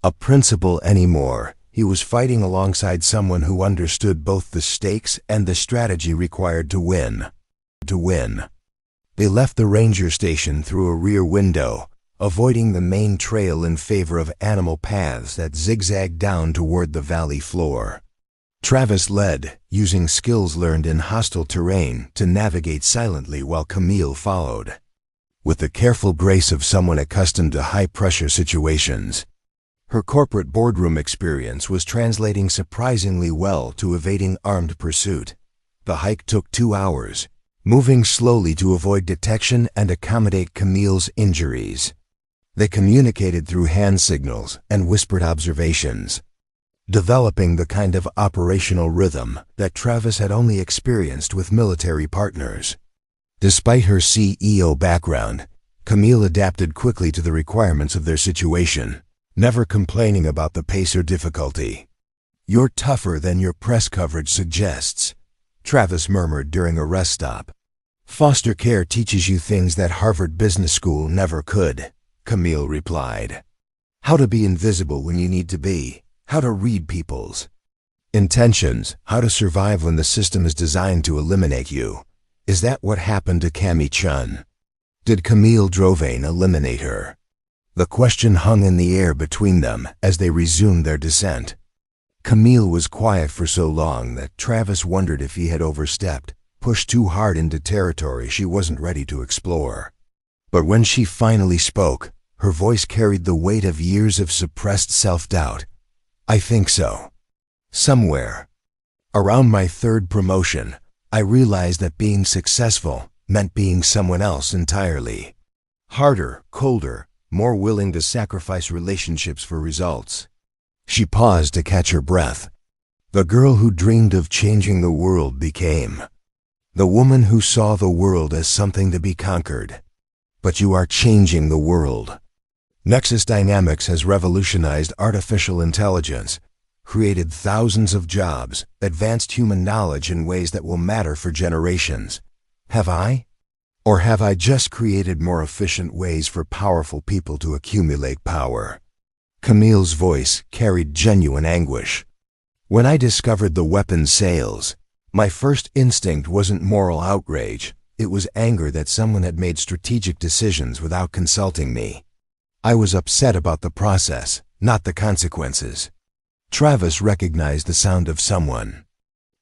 a principle anymore. He was fighting alongside someone who understood both the stakes and the strategy required to win. They left the ranger station through a rear window, avoiding the main trail in favor of animal paths that zigzagged down toward the valley floor. Travis led, using skills learned in hostile terrain to navigate silently while Camille followed, with the careful grace of someone accustomed to high-pressure situations. Her corporate boardroom experience was translating surprisingly well to evading armed pursuit. The hike took 2 hours, moving slowly to avoid detection and accommodate Camille's injuries. They communicated through hand signals and whispered observations. developing the kind of operational rhythm that Travis had only experienced with military partners. Despite her CEO background, Camille adapted quickly to the requirements of their situation, never complaining about the pace or difficulty. "You're tougher than your press coverage suggests," Travis murmured during a rest stop. "Foster care teaches you things that Harvard Business School never could," Camille replied. "How to be invisible when you need to be, how to read people's intentions, how to survive when the system is designed to eliminate you. Is that what happened to Camille Chun? Did Camille Drovain eliminate her?" The question hung in the air between them as they resumed their descent. Camille was quiet for so long that Travis wondered if he had overstepped, pushed too hard into territory she wasn't ready to explore. But when she finally spoke, her voice carried the weight of years of suppressed self-doubt. "I think so. Somewhere. Around my third promotion, I realized that being successful meant being someone else entirely. Harder, colder, more willing to sacrifice relationships for results." She paused to catch her breath. The girl who dreamed of changing the world became the woman who saw the world as something to be conquered. But you are changing the world. Nexus Dynamics has revolutionized artificial intelligence, created thousands of jobs, advanced human knowledge in ways that will matter for generations. Have I? Or have I just created more efficient ways for powerful people to accumulate power? Camille's voice carried genuine anguish. "When I discovered the weapons sales, my first instinct wasn't moral outrage. It was anger that someone had made strategic decisions without consulting me. I was upset about the process, not the consequences." Travis recognized the sound of someone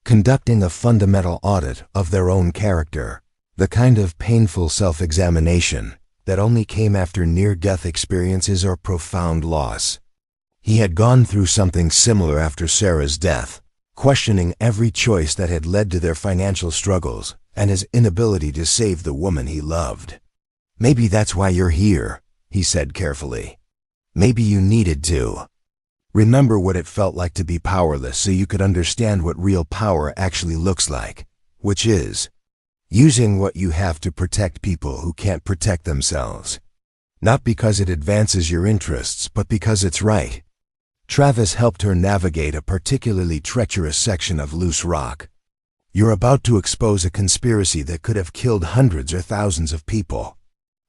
conducting a fundamental audit of their own character, the kind of painful self-examination that only came after near-death experiences or profound loss. He had gone through something similar after Sarah's death, questioning every choice that had led to their financial struggles and his inability to save the woman he loved. "Maybe that's why you're here," he said carefully. "Maybe you needed to remember what it felt like to be powerless so you could understand what real power actually looks like, which is using what you have to protect people who can't protect themselves. Not because it advances your interests, but because it's right." Travis helped her navigate a particularly treacherous section of loose rock. "You're about to expose a conspiracy that could have killed hundreds or thousands of people.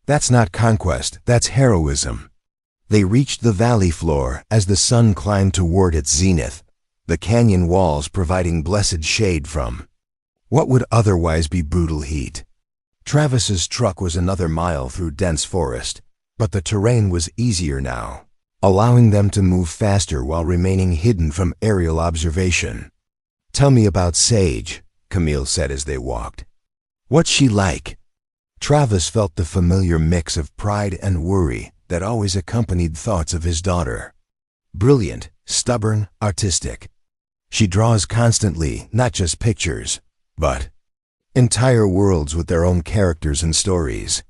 That's not conquest, that's heroism." They reached the valley floor as the sun climbed toward its zenith, the canyon walls providing blessed shade from what would otherwise be brutal heat. Travis's truck was another mile through dense forest, but the terrain was easier now, allowing them to move faster while remaining hidden from aerial observation. "Tell me about Sage," Camille said as they walked. "What's she like?" Travis felt the familiar mix of pride and worry that always accompanied thoughts of his daughter. Brilliant, stubborn, artistic. She draws constantly, not just pictures, but entire worlds with their own characters and stories.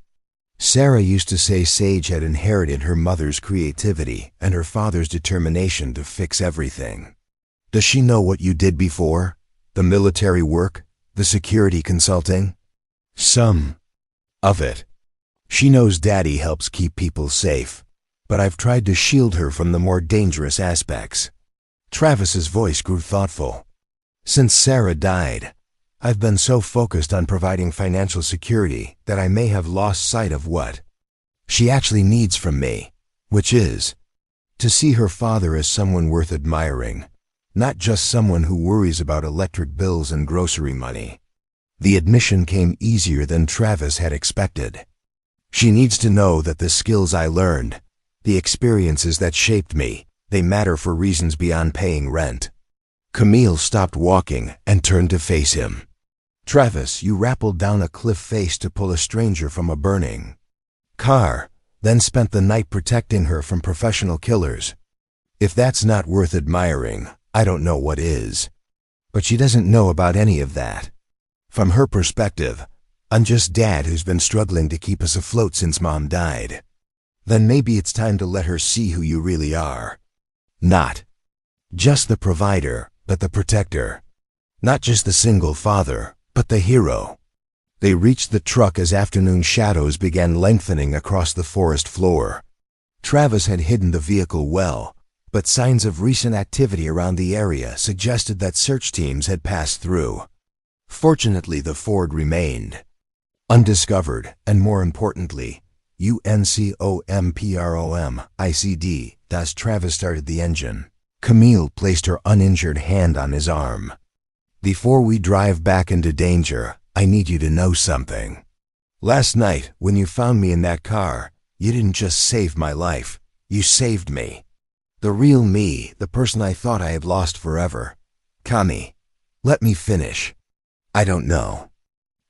Sarah used to say Sage had inherited her mother's creativity and her father's determination to fix everything. "Does she know what you did before? The military work? The security consulting?" "Some of it. She knows Daddy helps keep people safe, but I've tried to shield her from the more dangerous aspects." Travis's voice grew thoughtful. "Since Sarah died, I've been so focused on providing financial security that I may have lost sight of what she actually needs from me, which is to see her father as someone worth admiring, not just someone who worries about electric bills and grocery money." The admission came easier than Travis had expected. "She needs to know that the skills I learned, the experiences that shaped me, they matter for reasons beyond paying rent." Camille stopped walking and turned to face him. "Travis, you rappelled down a cliff face to pull a stranger from a burning car, then spent the night protecting her from professional killers. If that's not worth admiring, I don't know what is." But she doesn't know about any of that. From her perspective, I'm just Dad who's been struggling to keep us afloat since Mom died. Then maybe it's time to let her see who you really are. Not Just the provider, but the protector. Not just the single father, but the hero. They reached the truck as afternoon shadows began lengthening across the forest floor. Travis had hidden the vehicle well, but signs of recent activity around the area suggested that search teams had passed through. Fortunately, the Ford remained undiscovered, and more importantly, UNCOMPROMICD. As Travis started the engine, Camille placed her uninjured hand on his arm. "Before we drive back into danger, I need you to know something. Last night, when you found me in that car, you didn't just save my life, you saved me. The real me, the person I thought I had lost forever. Kami, let me finish. I don't know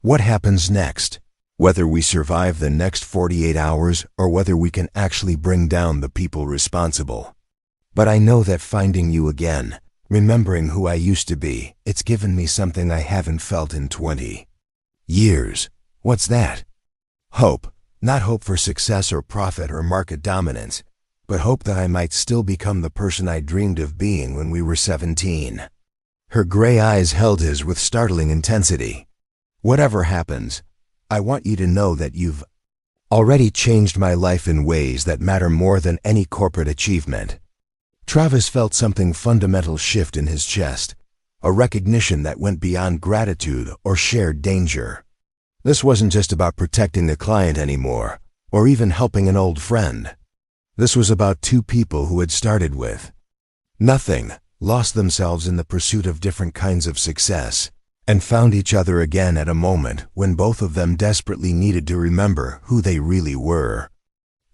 what happens next, whether we survive the next 48 hours or whether we can actually bring down the people responsible. But I know that finding you again, remembering who I used to be, it's given me something I haven't felt in 20 years. What's that? Hope. Not hope for success or profit or market dominance, but hope that I might still become the person I dreamed of being when we were 17. Her gray eyes held his with startling intensity. "Whatever happens, I want you to know that you've already changed my life in ways that matter more than any corporate achievement." Travis felt something fundamental shift in his chest, a recognition that went beyond gratitude or shared danger. This wasn't just about protecting the client anymore, or even helping an old friend. This was about two people who had started with nothing, lost themselves in the pursuit of different kinds of success, and found each other again at a moment when both of them desperately needed to remember who they really were.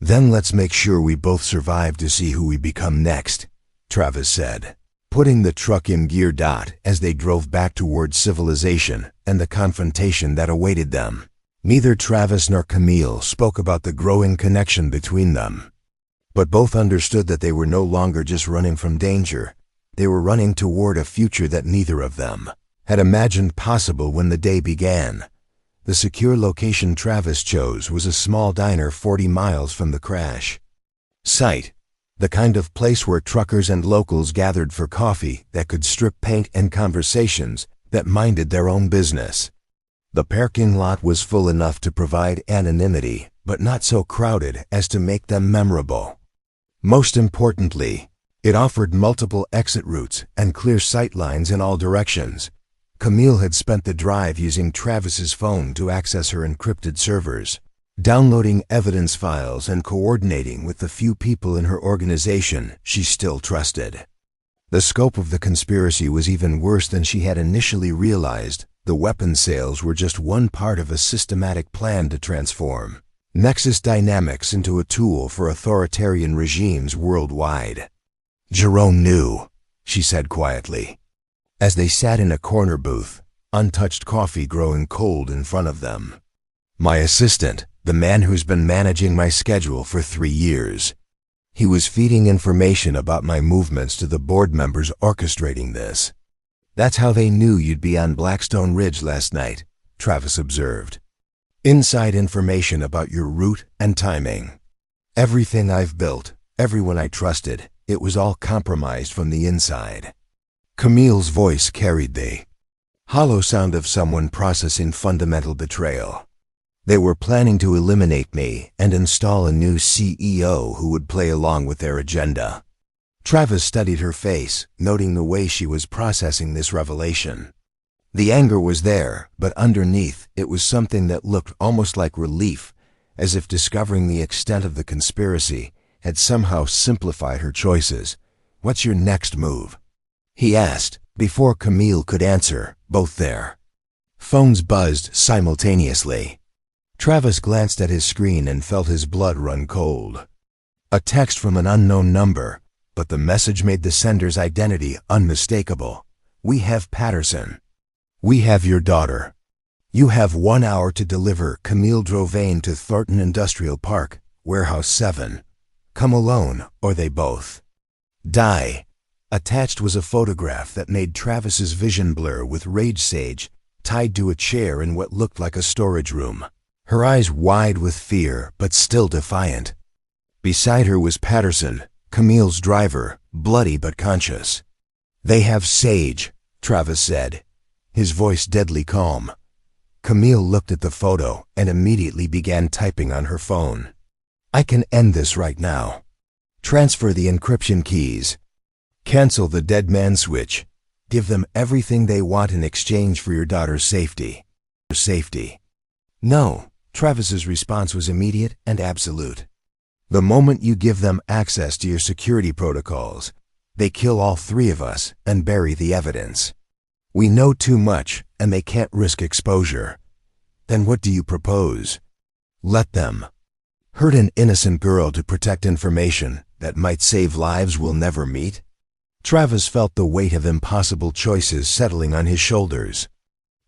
"Then let's make sure we both survive to see who we become next," Travis said, putting the truck in gear. As they drove back towards civilization and the confrontation that awaited them, neither Travis nor Camille spoke about the growing connection between them. But both understood that they were no longer just running from danger. They were running toward a future that neither of them had imagined possible when the day began. The secure location Travis chose was a small diner 40 miles from the crash site, the kind of place where truckers and locals gathered for coffee that could strip paint and conversations that minded their own business. The parking lot was full enough to provide anonymity, but not so crowded as to make them memorable. Most importantly, it offered multiple exit routes and clear sight lines in all directions. Camille had spent the drive using Travis's phone to access her encrypted servers, downloading evidence files and coordinating with the few people in her organization she still trusted. The scope of the conspiracy was even worse than she had initially realized. The weapon sales were just one part of a systematic plan to transform Nexus Dynamics into a tool for authoritarian regimes worldwide. "Jerome knew," she said quietly, as they sat in a corner booth, untouched coffee growing cold in front of them. "My assistant, the man who's been managing my schedule for 3 years. He was feeding information about my movements to the board members orchestrating this." "That's how they knew you'd be on Blackstone Ridge last night," Travis observed. "Inside information about your route and timing. Everything I've built, everyone I trusted, it was all compromised from the inside." Camille's voice carried the hollow sound of someone processing fundamental betrayal. "They were planning to eliminate me and install a new CEO who would play along with their agenda." Travis studied her face, noting the way she was processing this revelation. The anger was there, but underneath it was something that looked almost like relief, as if discovering the extent of the conspiracy had somehow simplified her choices. "What's your next move?" he asked, before Camille could answer, both their phones buzzed simultaneously. Travis glanced at his screen and felt his blood run cold. A text from an unknown number, but the message made the sender's identity unmistakable. "We have Patterson. We have your daughter. You have 1 hour to deliver Camille Drovain to Thornton Industrial Park, Warehouse 7. Come alone, or they both die." Attached was a photograph that made Travis's vision blur with Rage Sage tied to a chair in what looked like a storage room, her eyes wide with fear but still defiant. Beside her was Patterson, Camille's driver, bloody but conscious. They have Sage, Travis said, his voice deadly calm. Camille looked at the photo and immediately began typing on her phone. I can end this right now. Transfer the encryption keys. Cancel the dead man switch. Give them everything they want in exchange for your daughter's safety. No, Travis's response was immediate and absolute. The moment you give them access to your security protocols, they kill all three of us and bury the evidence. We know too much and they can't risk exposure. Then what do you propose? Let them hurt an innocent girl to protect information that might save lives we'll never meet? Travis felt the weight of impossible choices settling on his shoulders.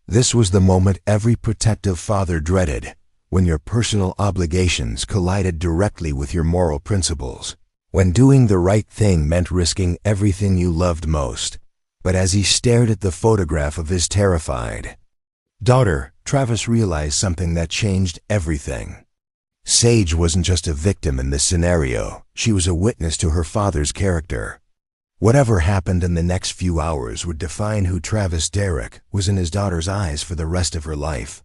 This was the moment every protective father dreaded, when your personal obligations collided directly with your moral principles, when doing the right thing meant risking everything you loved most. But as he stared at the photograph of his terrified daughter, Travis realized something that changed everything. Sage wasn't just a victim in this scenario, she was a witness to her father's character. Whatever happened in the next few hours would define who Travis Derrick was in his daughter's eyes for the rest of her life.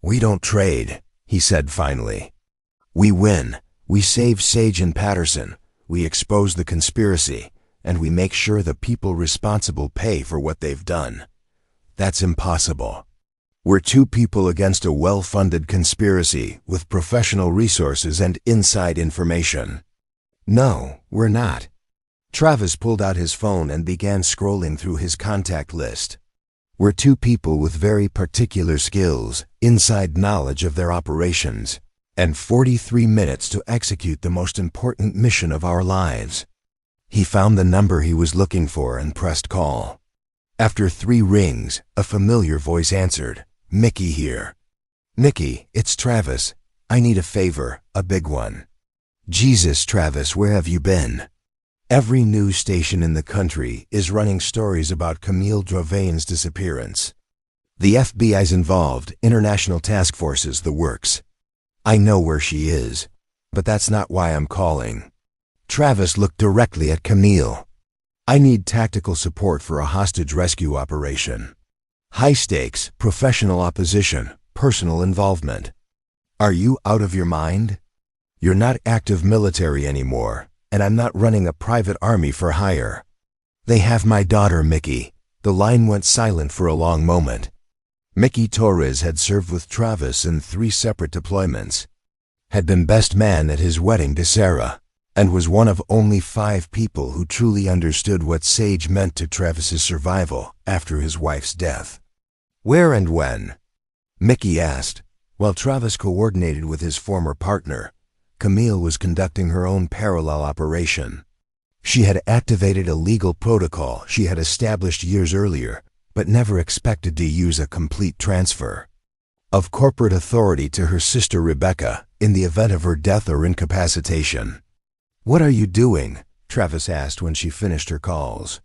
We don't trade, he said finally. We win. We save Sage and Patterson. We expose the conspiracy, and we make sure the people responsible pay for what they've done. That's impossible. We're two people against a well-funded conspiracy with professional resources and inside information. No, we're not. Travis pulled out his phone and began scrolling through his contact list. We're two people with very particular skills, inside knowledge of their operations, and 43 minutes to execute the most important mission of our lives. He found the number he was looking for and pressed call. After 3 rings, a familiar voice answered. Mickey here. Mickey, it's Travis. I need a favor, a big one. Jesus, Travis, where have you been? Every news station in the country is running stories about Camille Dravain's disappearance. The FBI's involved, international task forces, the works. I know where she is, but that's not why I'm calling. Travis looked directly at Camille. I need tactical support for a hostage rescue operation. High stakes, professional opposition, personal involvement. Are you out of your mind? You're not active military anymore, and I'm not running a private army for hire. They have my daughter, Mickey. The line went silent for a long moment. Mickey Torres had served with Travis in 3 separate deployments, had been best man at his wedding to Sarah, and was one of only 5 people who truly understood what Sage meant to Travis's survival after his wife's death. Where and when? Mickey asked. While Travis coordinated with his former partner, Camille was conducting her own parallel operation. She had activated a legal protocol she had established years earlier, but never expected to use a complete transfer of corporate authority to her sister Rebecca in the event of her death or incapacitation. What are you doing? Travis asked when she finished her calls.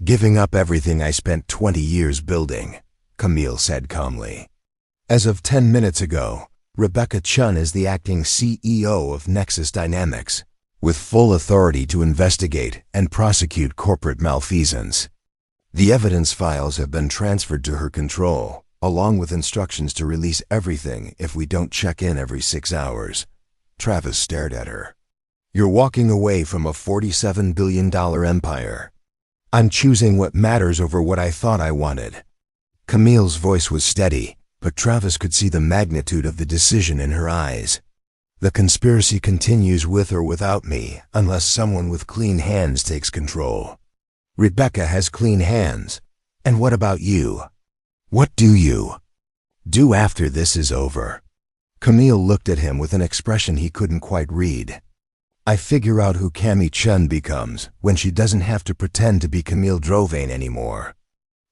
Giving up everything I spent 20 years building, Camille said calmly. As of 10 minutes ago, Rebecca Chun is the acting CEO of Nexus Dynamics, with full authority to investigate and prosecute corporate malfeasance. The evidence files have been transferred to her control, along with instructions to release everything if we don't check in every 6 hours. Travis stared at her. You're walking away from a $47 billion empire. I'm choosing what matters over what I thought I wanted. Camille's voice was steady, but Travis could see the magnitude of the decision in her eyes. The conspiracy continues with or without me, unless someone with clean hands takes control. Rebecca has clean hands. And what about you? What do you do after this is over? Camille looked at him with an expression he couldn't quite read. I figure out who Camille Chun becomes when she doesn't have to pretend to be Camille Dravain anymore.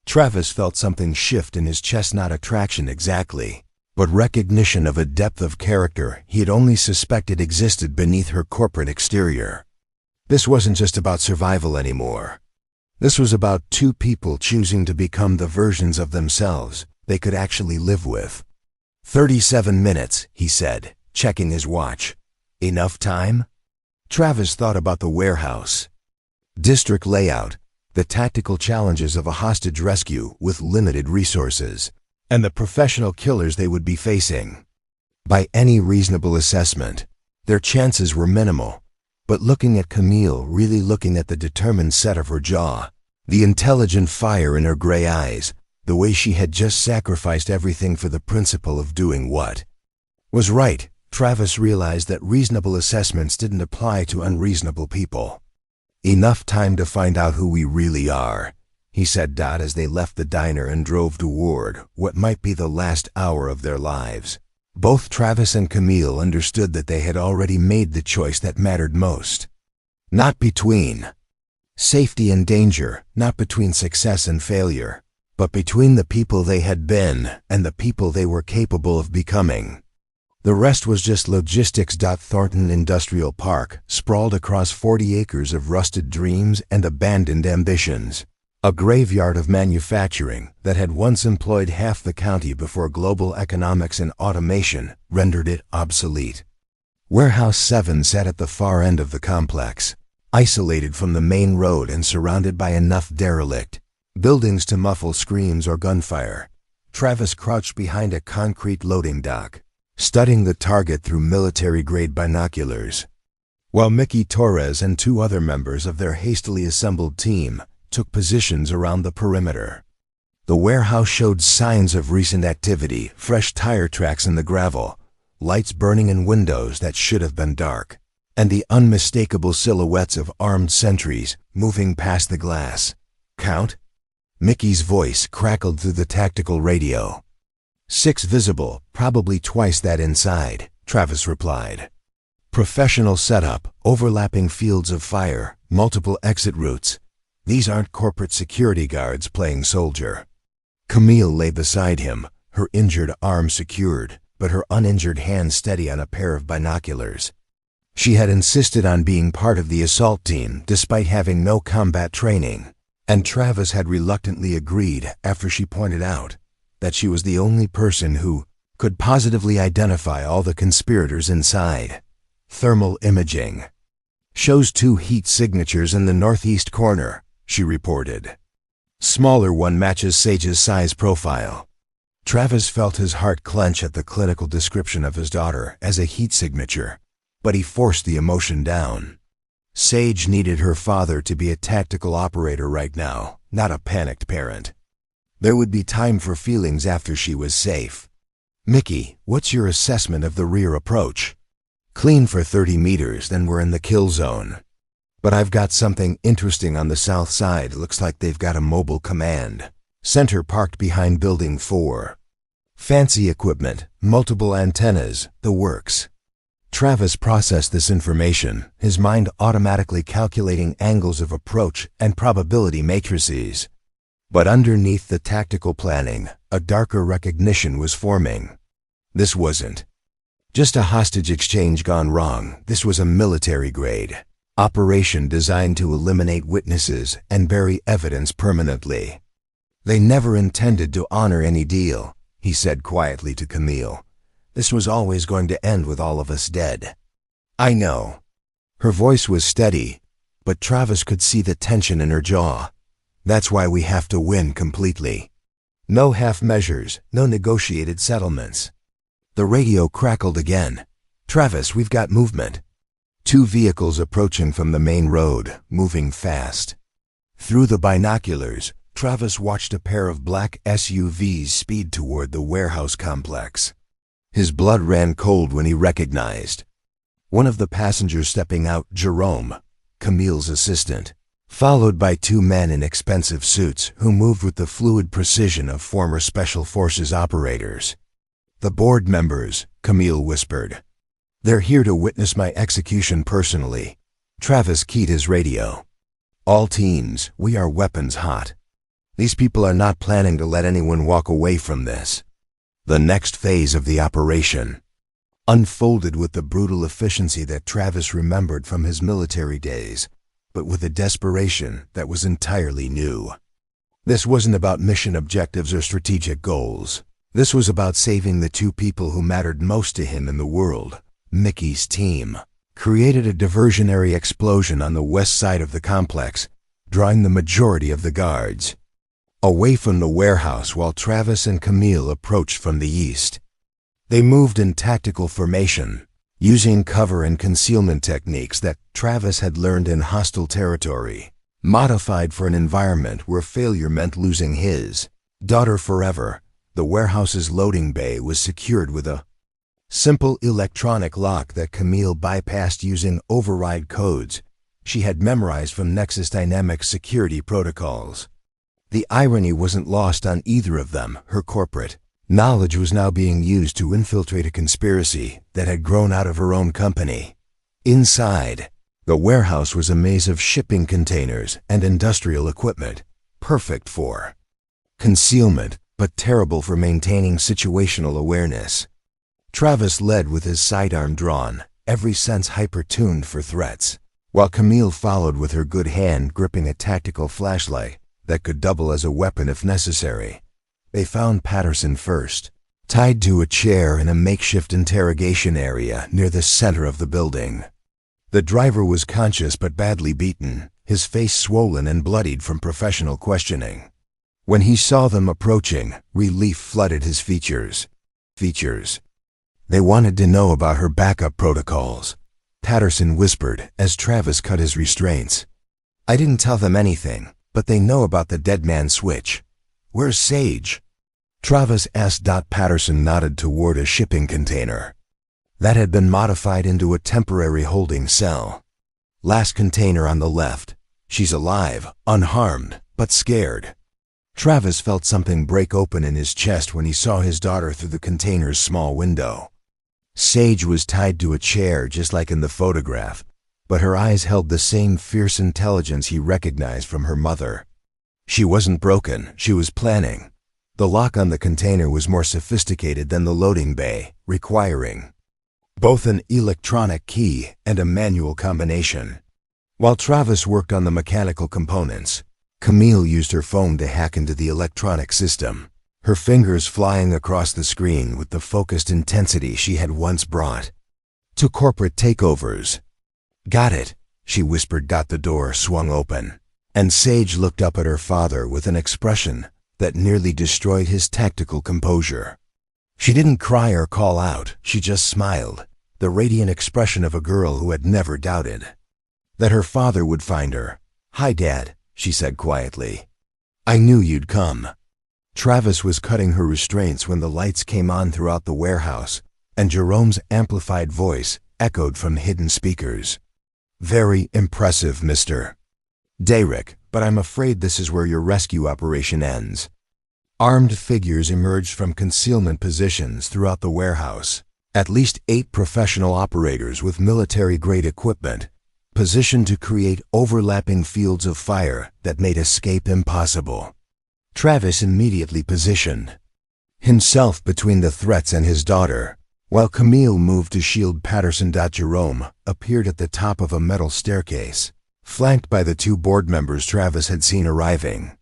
Travis felt something shift in his chest, not attraction exactly, but recognition of a depth of character he had only suspected existed beneath her corporate exterior. This wasn't just about survival anymore. This was about 2 people choosing to become the versions of themselves they could actually live with. 37 minutes, he said, checking his watch. Enough time? Travis thought about the warehouse. District layout, the tactical challenges of a hostage rescue with limited resources, and the professional killers they would be facing. By any reasonable assessment, their chances were minimal. But looking at Camille, really looking at the determined set of her jaw, the intelligent fire in her gray eyes, the way she had just sacrificed everything for the principle of doing what was right, Travis realized that reasonable assessments didn't apply to unreasonable people. "Enough time to find out who we really are," he said as they left the diner and drove toward what might be the last hour of their lives. Both Travis and Camille understood that they had already made the choice that mattered most. Not between safety and danger, not between success and failure, but between the people they had been and the people they were capable of becoming. The rest was just logistics. Thornton Industrial Park sprawled across 40 acres of rusted dreams and abandoned ambitions. A graveyard of manufacturing that had once employed half the county before global economics and automation rendered it obsolete. Warehouse 7 sat at the far end of the complex, isolated from the main road and surrounded by enough derelict buildings to muffle screams or gunfire. Travis crouched behind a concrete loading dock, studying the target through military-grade binoculars, while Mickey Torres and 2 other members of their hastily assembled team took positions around the perimeter. The warehouse showed signs of recent activity, fresh tire tracks in the gravel, lights burning in windows that should have been dark, and the unmistakable silhouettes of armed sentries moving past the glass. "Count?" Mickey's voice crackled through the tactical radio. "6 visible, probably twice that inside," Travis replied. "Professional setup, overlapping fields of fire, multiple exit routes. These aren't corporate security guards playing soldier." Camille lay beside him, her injured arm secured, but her uninjured hand steady on a pair of binoculars. She had insisted on being part of the assault team despite having no combat training, and Travis had reluctantly agreed after she pointed out that she was the only person who could positively identify all the conspirators inside. "Thermal imaging shows 2 heat signatures in the northeast corner," she reported. "Smaller one matches Sage's size profile." Travis felt his heart clench at the clinical description of his daughter as a heat signature, but he forced the emotion down. Sage needed her father to be a tactical operator right now, not a panicked parent. There would be time for feelings after she was safe. "Mickey, what's your assessment of the rear approach?" "Clean for 30 meters, then we're in the kill zone. But I've got something interesting on the south side. Looks like they've got a mobile command center parked behind Building 4. Fancy equipment, multiple antennas, the works." Travis processed this information, his mind automatically calculating angles of approach and probability matrices. But underneath the tactical planning, a darker recognition was forming. This wasn't just a hostage exchange gone wrong. This was a military-grade operation designed to eliminate witnesses and bury evidence permanently. "They never intended to honor any deal," he said quietly to Camille. "This was always going to end with all of us dead." "I know." Her voice was steady, but Travis could see the tension in her jaw. "That's why we have to win completely. No half measures, no negotiated settlements." The radio crackled again. "Travis, we've got movement." 2 vehicles approaching from the main road, moving fast. Through the binoculars, Travis watched a pair of black SUVs speed toward the warehouse complex. His blood ran cold when he recognized one of the passengers stepping out, Jerome, Camille's assistant, followed by 2 men in expensive suits who moved with the fluid precision of former Special Forces operators. "The board members," Camille whispered. "They're here to witness my execution personally." Travis keyed his radio. "All teams, we are weapons hot. These people are not planning to let anyone walk away from this." The next phase of the operation unfolded with the brutal efficiency that Travis remembered from his military days, but with a desperation that was entirely new. This wasn't about mission objectives or strategic goals. This was about saving the 2 people who mattered most to him in the world. Mickey's team created a diversionary explosion on the west side of the complex, drawing the majority of the guards away from the warehouse while Travis and Camille approached from the east. They moved in tactical formation, using cover and concealment techniques that Travis had learned in hostile territory, modified for an environment where failure meant losing his daughter forever. The warehouse's loading bay was secured with a simple electronic lock that Camille bypassed using override codes she had memorized from Nexus Dynamics security protocols. The irony wasn't lost on either of them. Her corporate knowledge was now being used to infiltrate a conspiracy that had grown out of her own company. Inside, the warehouse was a maze of shipping containers and industrial equipment, perfect for concealment, but terrible for maintaining situational awareness. Travis led with his sidearm drawn, every sense hyper-tuned for threats, while Camille followed with her good hand gripping a tactical flashlight that could double as a weapon if necessary. They found Patterson first, tied to a chair in a makeshift interrogation area near the center of the building. The driver was conscious but badly beaten, his face swollen and bloodied from professional questioning. When he saw them approaching, relief flooded his features. They wanted to know about her backup protocols, Patterson whispered as Travis cut his restraints. I didn't tell them anything, but they know about the dead man switch. Where's Sage? Travis asked. Patterson nodded toward a shipping container that had been modified into a temporary holding cell. Last container on the left. She's alive, unharmed, but scared. Travis felt something break open in his chest when he saw his daughter through the container's small window. Sage was tied to a chair just like in the photograph, but her eyes held the same fierce intelligence he recognized from her mother. She wasn't broken, she was planning. The lock on the container was more sophisticated than the loading bay, requiring both an electronic key and a manual combination. While Travis worked on the mechanical components, Camille used her phone to hack into the electronic system, her fingers flying across the screen with the focused intensity she had once brought to corporate takeovers. Got it, she whispered. The door swung open, and Sage looked up at her father with an expression that nearly destroyed his tactical composure. She didn't cry or call out, she just smiled, the radiant expression of a girl who had never doubted that her father would find her. Hi, Dad, she said quietly. I knew you'd come. Travis was cutting her restraints when the lights came on throughout the warehouse, and Jerome's amplified voice echoed from hidden speakers. Very impressive, Mr. Derrick, but I'm afraid this is where your rescue operation ends. Armed figures emerged from concealment positions throughout the warehouse. At least 8 professional operators with military-grade equipment, positioned to create overlapping fields of fire that made escape impossible. Travis immediately positioned himself between the threats and his daughter, while Camille moved to shield Patterson. Jerome appeared at the top of a metal staircase, flanked by the 2 board members Travis had seen arriving.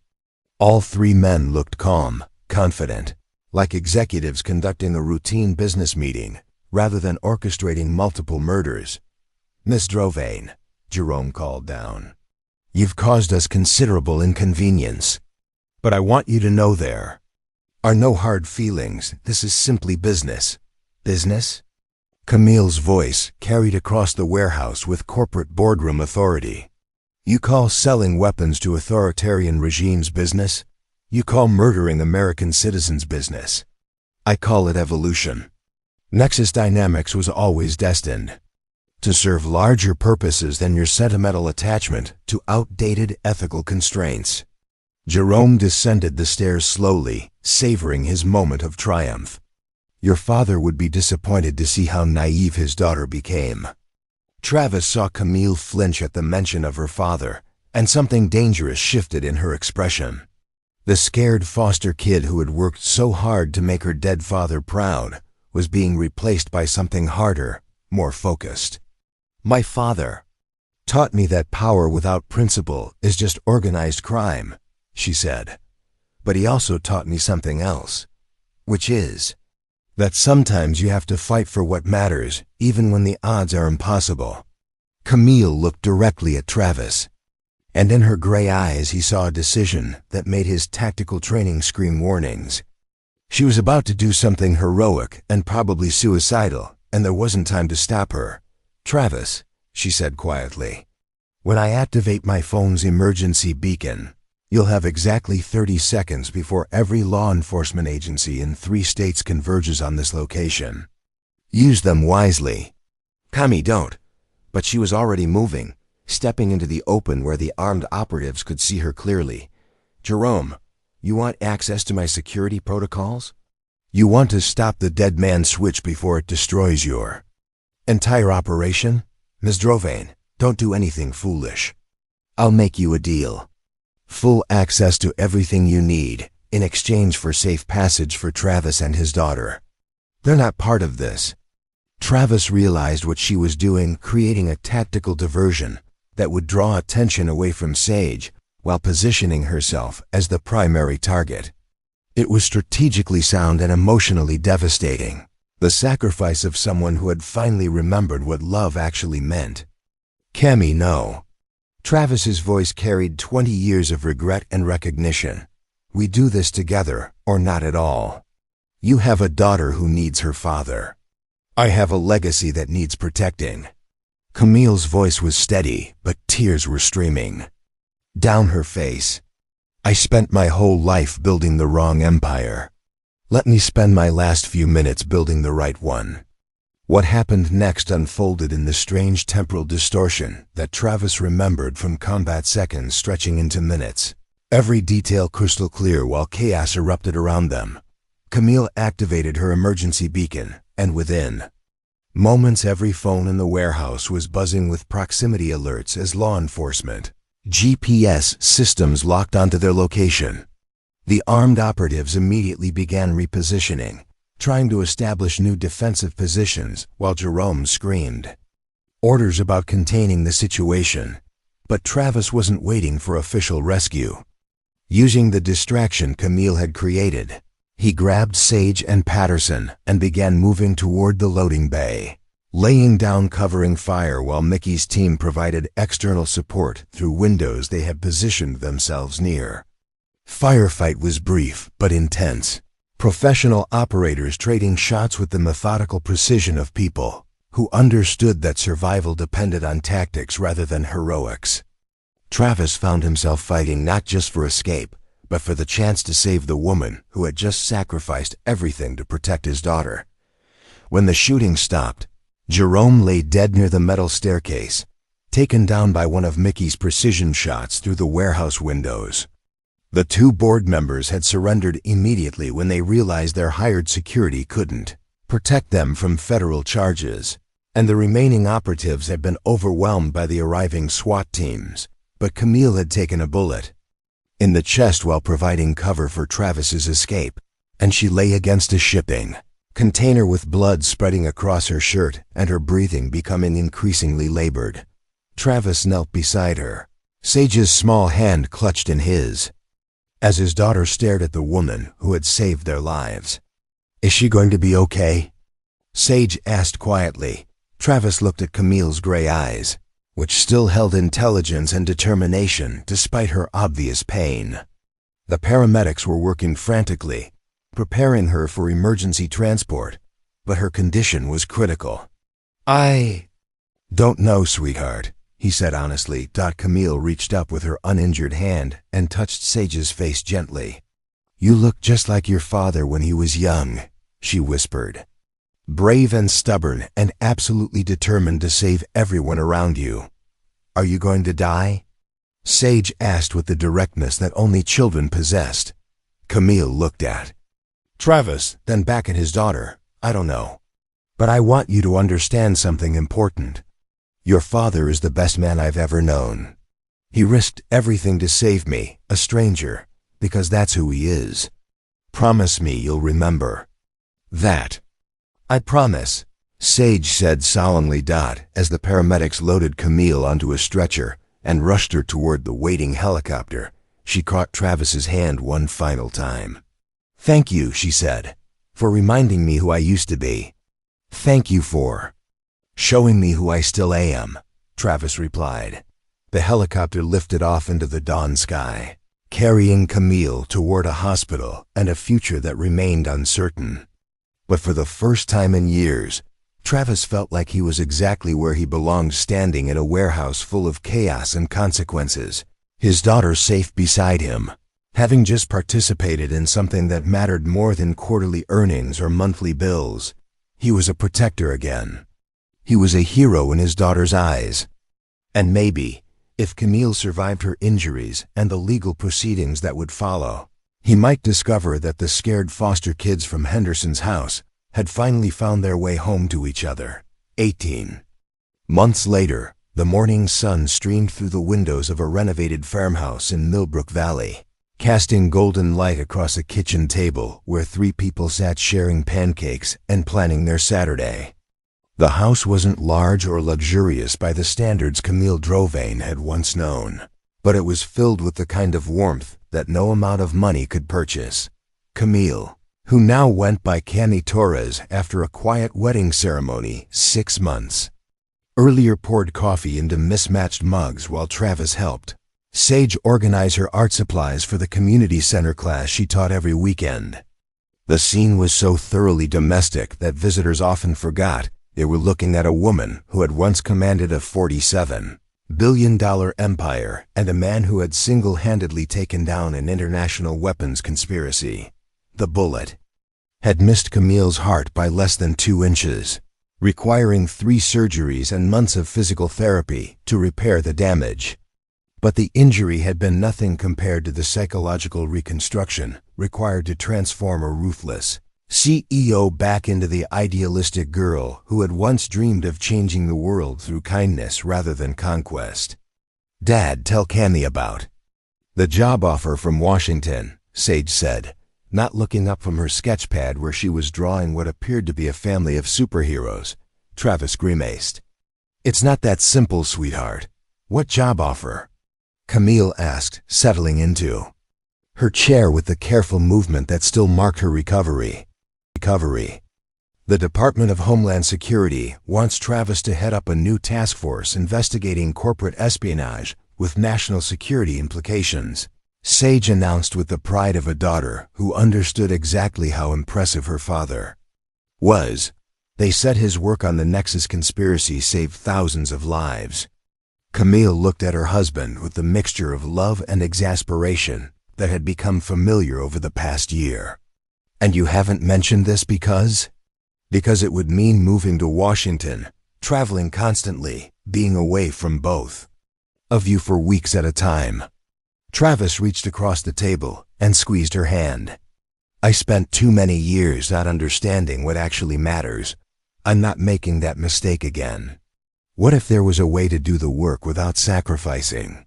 All 3 men looked calm, confident, like executives conducting a routine business meeting rather than orchestrating multiple murders. Miss Drovane, Jerome called down. You've caused us considerable inconvenience, but I want you to know there are no hard feelings. This is simply business. Business? Camille's voice carried across the warehouse with corporate boardroom authority. You call selling weapons to authoritarian regimes business? You call murdering American citizens business? I call it evolution. Nexus Dynamics was always destined to serve larger purposes than your sentimental attachment to outdated ethical constraints. Jerome descended the stairs slowly, savoring his moment of triumph. Your father would be disappointed to see how naive his daughter became. Travis saw Camille flinch at the mention of her father, and something dangerous shifted in her expression. The scared foster kid who had worked so hard to make her dead father proud was being replaced by something harder, more focused. My father taught me that power without principle is just organized crime, she said. But he also taught me something else, which is that sometimes you have to fight for what matters, even when the odds are impossible. Camille looked directly at Travis. And in her gray eyes he saw a decision that made his tactical training scream warnings. She was about to do something heroic and probably suicidal, and there wasn't time to stop her. "Travis," she said quietly, "when I activate my phone's emergency beacon, you'll have exactly 30 seconds before every law enforcement agency in 3 states converges on this location. Use them wisely." "Kami, don't." But she was already moving, stepping into the open where the armed operatives could see her clearly. "Jerome, you want access to my security protocols? You want to stop the dead man switch before it destroys your entire operation? Ms. Drovane, don't do anything foolish. I'll make you a deal. Full access to everything you need in exchange for safe passage for Travis and his daughter. They're not part of this." Travis realized what she was doing, creating a tactical diversion that would draw attention away from Sage while positioning herself as the primary target. It was strategically sound and emotionally devastating, the sacrifice of someone who had finally remembered what love actually meant. "Kami, no." Travis's voice carried 20 years of regret and recognition. "We do this together, or not at all. You have a daughter who needs her father. I have a legacy that needs protecting." Camille's voice was steady, but tears were streaming down her face. "I spent my whole life building the wrong empire. Let me spend my last few minutes building the right one." What happened next unfolded in the strange temporal distortion that Travis remembered from combat seconds stretching into minutes. Every detail crystal clear while chaos erupted around them. Camille activated her emergency beacon, and within moments every phone in the warehouse was buzzing with proximity alerts as law enforcement GPS systems locked onto their location. The armed operatives immediately began repositioning, trying to establish new defensive positions while Jerome screamed orders about containing the situation. But Travis wasn't waiting for official rescue. Using the distraction Camille had created, he grabbed Sage and Patterson and began moving toward the loading bay, laying down covering fire while Mickey's team provided external support through windows they had positioned themselves near. Firefight was brief but intense. Professional operators trading shots with the methodical precision of people who understood that survival depended on tactics rather than heroics. Travis found himself fighting not just for escape, but for the chance to save the woman who had just sacrificed everything to protect his daughter. When the shooting stopped, Jerome lay dead near the metal staircase, taken down by one of Mickey's precision shots through the warehouse windows. The 2 board members had surrendered immediately when they realized their hired security couldn't protect them from federal charges, and the remaining operatives had been overwhelmed by the arriving SWAT teams. But Camille had taken a bullet in the chest while providing cover for Travis's escape, and she lay against a shipping container with blood spreading across her shirt and her breathing becoming increasingly labored. Travis knelt beside her, Sage's small hand clutched in his, as his daughter stared at the woman who had saved their lives. "Is she going to be okay?" Sage asked quietly. Travis looked at Camille's gray eyes, which still held intelligence and determination despite her obvious pain. The paramedics were working frantically, preparing her for emergency transport, but her condition was critical. "I don't know, sweetheart," he said honestly. Camille reached up with her uninjured hand and touched Sage's face gently. "You look just like your father when he was young," she whispered. "Brave and stubborn and absolutely determined to save everyone around you. Are you going to die?" Sage asked with the directness that only children possessed. Camille looked at Travis, then back at his daughter. "I don't know. But I want you to understand something important. Your father is the best man I've ever known. He risked everything to save me, a stranger, because that's who he is. Promise me you'll remember that." "I promise," Sage said solemnly. As the paramedics loaded Camille onto a stretcher and rushed her toward the waiting helicopter, she caught Travis's hand one final time. "Thank you," she said, "for reminding me who I used to be. Thank you for showing me who I still am," Travis replied. The helicopter lifted off into the dawn sky, carrying Camille toward a hospital and a future that remained uncertain. But for the first time in years, Travis felt like he was exactly where he belonged, standing in a warehouse full of chaos and consequences, his daughter safe beside him, having just participated in something that mattered more than quarterly earnings or monthly bills. He was a protector again. He was a hero in his daughter's eyes. And maybe, if Camille survived her injuries and the legal proceedings that would follow, he might discover that the scared foster kids from Henderson's house had finally found their way home to each other. 18 months later, the morning sun streamed through the windows of a renovated farmhouse in Millbrook Valley, casting golden light across a kitchen table where 3 people sat sharing pancakes and planning their Saturday. The house wasn't large or luxurious by the standards Camille Drovane had once known, but it was filled with the kind of warmth that no amount of money could purchase. Camille, who now went by Cami Torres after a quiet wedding ceremony 6 months earlier, poured coffee into mismatched mugs while Travis helped Sage organize her art supplies for the community center class she taught every weekend. The scene was so thoroughly domestic that visitors often forgot they were looking at a woman who had once commanded a $47 billion empire and a man who had single-handedly taken down an international weapons conspiracy. The bullet had missed Camille's heart by less than 2 inches, requiring 3 surgeries and months of physical therapy to repair the damage. But the injury had been nothing compared to the psychological reconstruction required to transform a ruthless CEO back into the idealistic girl who had once dreamed of changing the world through kindness rather than conquest. "Dad, tell Cami about the job offer from Washington," Sage said, not looking up from her sketch pad where she was drawing what appeared to be a family of superheroes. Travis grimaced. "It's not that simple, sweetheart." "What job offer?" Camille asked, settling into her chair with the careful movement that still marked her recovery. The Department of Homeland Security wants Travis to head up a new task force investigating corporate espionage with national security implications, Sage announced with the pride of a daughter who understood exactly how impressive her father was. They said his work on the Nexus conspiracy saved thousands of lives. Camille looked at her husband with the mixture of love and exasperation that had become familiar over the past year. "And you haven't mentioned this because?" "Because it would mean moving to Washington, traveling constantly, being away from both of you for weeks at a time." Travis reached across the table and squeezed her hand. "I spent too many years not understanding what actually matters. I'm not making that mistake again." What if there was a way to do the work without sacrificing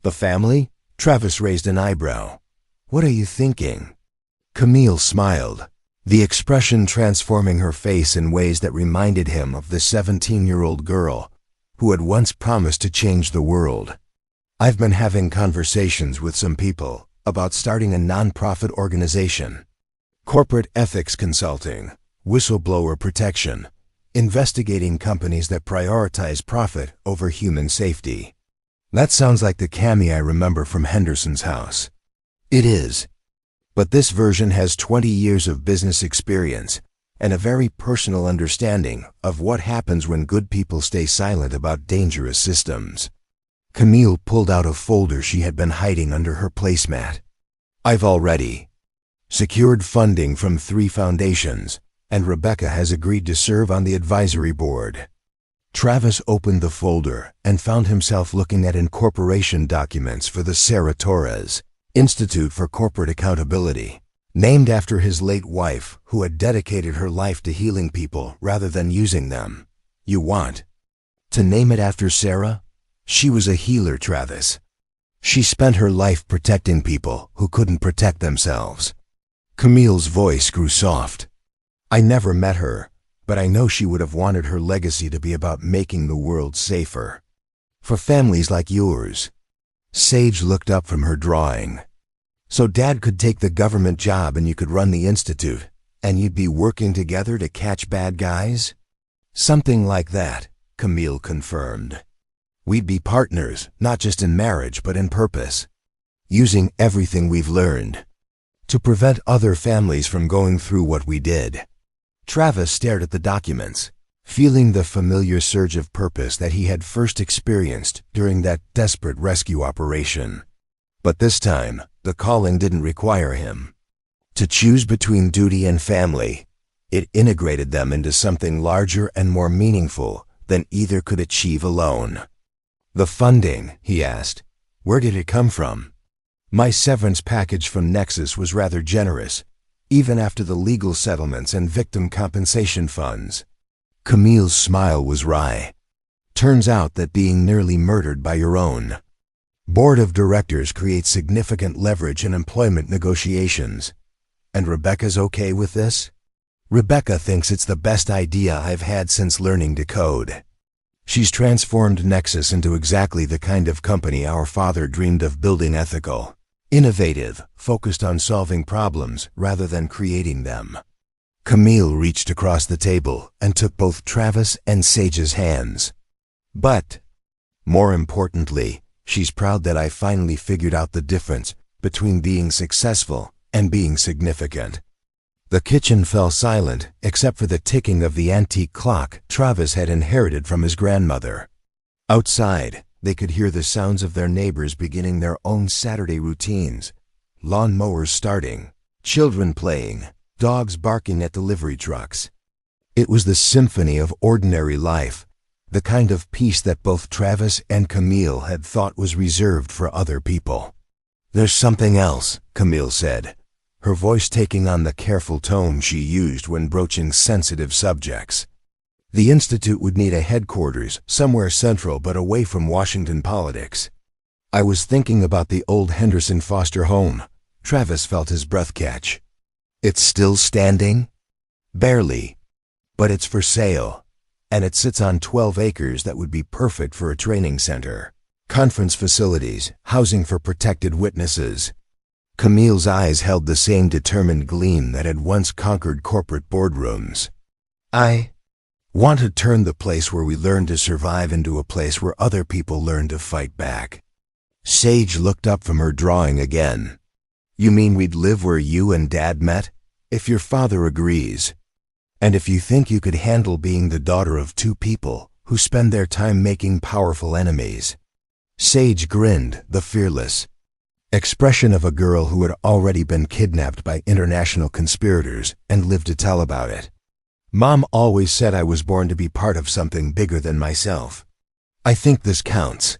the family? Travis raised an eyebrow. "What are you thinking?" Camille smiled, the expression transforming her face in ways that reminded him of the 17-year-old girl who had once promised to change the world. "I've been having conversations with some people about starting a nonprofit organization. Corporate ethics consulting, whistleblower protection, investigating companies that prioritize profit over human safety." That sounds like the Cami I remember from Henderson's house. It is. But this version has 20 years of business experience and a very personal understanding of what happens when good people stay silent about dangerous systems. Camille pulled out a folder she had been hiding under her placemat. "I've already secured funding from 3 foundations, and Rebecca has agreed to serve on the advisory board." Travis opened the folder and found himself looking at incorporation documents for the Sarah Torres Institute for Corporate Accountability, named after his late wife, who had dedicated her life to healing people rather than using them. "You want to name it after Sarah? She was a healer, Travis. She spent her life protecting people who couldn't protect themselves." Camille's voice grew soft. "I never met her, but I know she would have wanted her legacy to be about making the world safer. For families like yours." Sage looked up from her drawing. "So Dad could take the government job and you could run the institute, and you'd be working together to catch bad guys?" "Something like that," Camille confirmed. We'd be partners, not just in marriage, but in purpose. Using everything we've learned to prevent other families from going through what we did. Travis stared at the documents, feeling the familiar surge of purpose that he had first experienced during that desperate rescue operation. But this time, the calling didn't require him to choose between duty and family. It integrated them into something larger and more meaningful than either could achieve alone. The funding, he asked, where did it come from? My severance package from Nexus was rather generous, even after the legal settlements and victim compensation funds. Camille's smile was wry. Turns out that being nearly murdered by your own board of directors creates significant leverage in employment negotiations. And Rebecca's okay with this? Rebecca thinks it's the best idea I've had since learning to code. She's transformed Nexus into exactly the kind of company our father dreamed of building: ethical, innovative, focused on solving problems rather than creating them. Camille reached across the table and took both Travis and Sage's hands. But, more importantly, she's proud that I finally figured out the difference between being successful and being significant. The kitchen fell silent except for the ticking of the antique clock Travis had inherited from his grandmother. Outside, they could hear the sounds of their neighbors beginning their own Saturday routines: lawn mowers starting, children playing, dogs barking at delivery trucks. It was the symphony of ordinary life, the kind of peace that both Travis and Camille had thought was reserved for other people. "There's something else," Camille said, her voice taking on the careful tone she used when broaching sensitive subjects. The Institute would need a headquarters somewhere central but away from Washington politics. I was thinking about the old Henderson foster home. Travis felt his breath catch. "It's still standing?" "Barely. But it's for sale. And it sits on 12 acres that would be perfect for a training center, conference facilities, housing for protected witnesses." Camille's eyes held the same determined gleam that had once conquered corporate boardrooms. "I want to turn the place where we learn to survive into a place where other people learn to fight back." Sage looked up from her drawing again. "You mean we'd live where you and Dad met? If your father agrees. And if you think you could handle being the daughter of two people who spend their time making powerful enemies." Sage grinned, the fearless expression of a girl who had already been kidnapped by international conspirators and lived to tell about it. "Mom always said I was born to be part of something bigger than myself. I think this counts."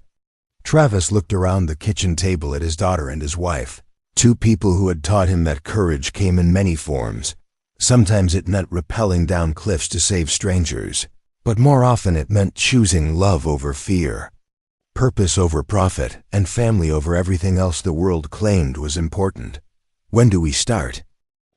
Travis looked around the kitchen table at his daughter and his wife, two people who had taught him that courage came in many forms. Sometimes it meant rappelling down cliffs to save strangers, but more often it meant choosing love over fear, purpose over profit, and family over everything else the world claimed was important. "When do we start?"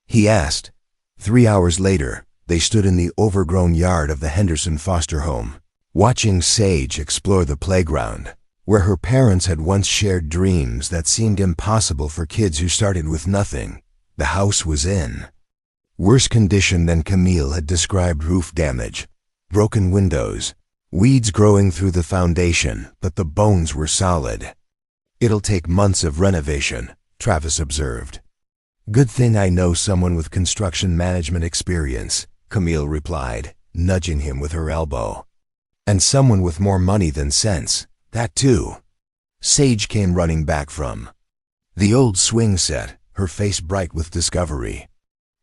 he asked. 3 hours later, they stood in the overgrown yard of the Henderson foster home, watching Sage explore the playground, where her parents had once shared dreams that seemed impossible for kids who started with nothing. The house was in worse condition than Camille had described: roof damage, broken windows, weeds growing through the foundation, but the bones were solid. "It'll take months of renovation," Travis observed. "Good thing I know someone with construction management experience," Camille replied, nudging him with her elbow. "And someone with more money than sense, that too." Sage came running back from the old swing set, her face bright with discovery.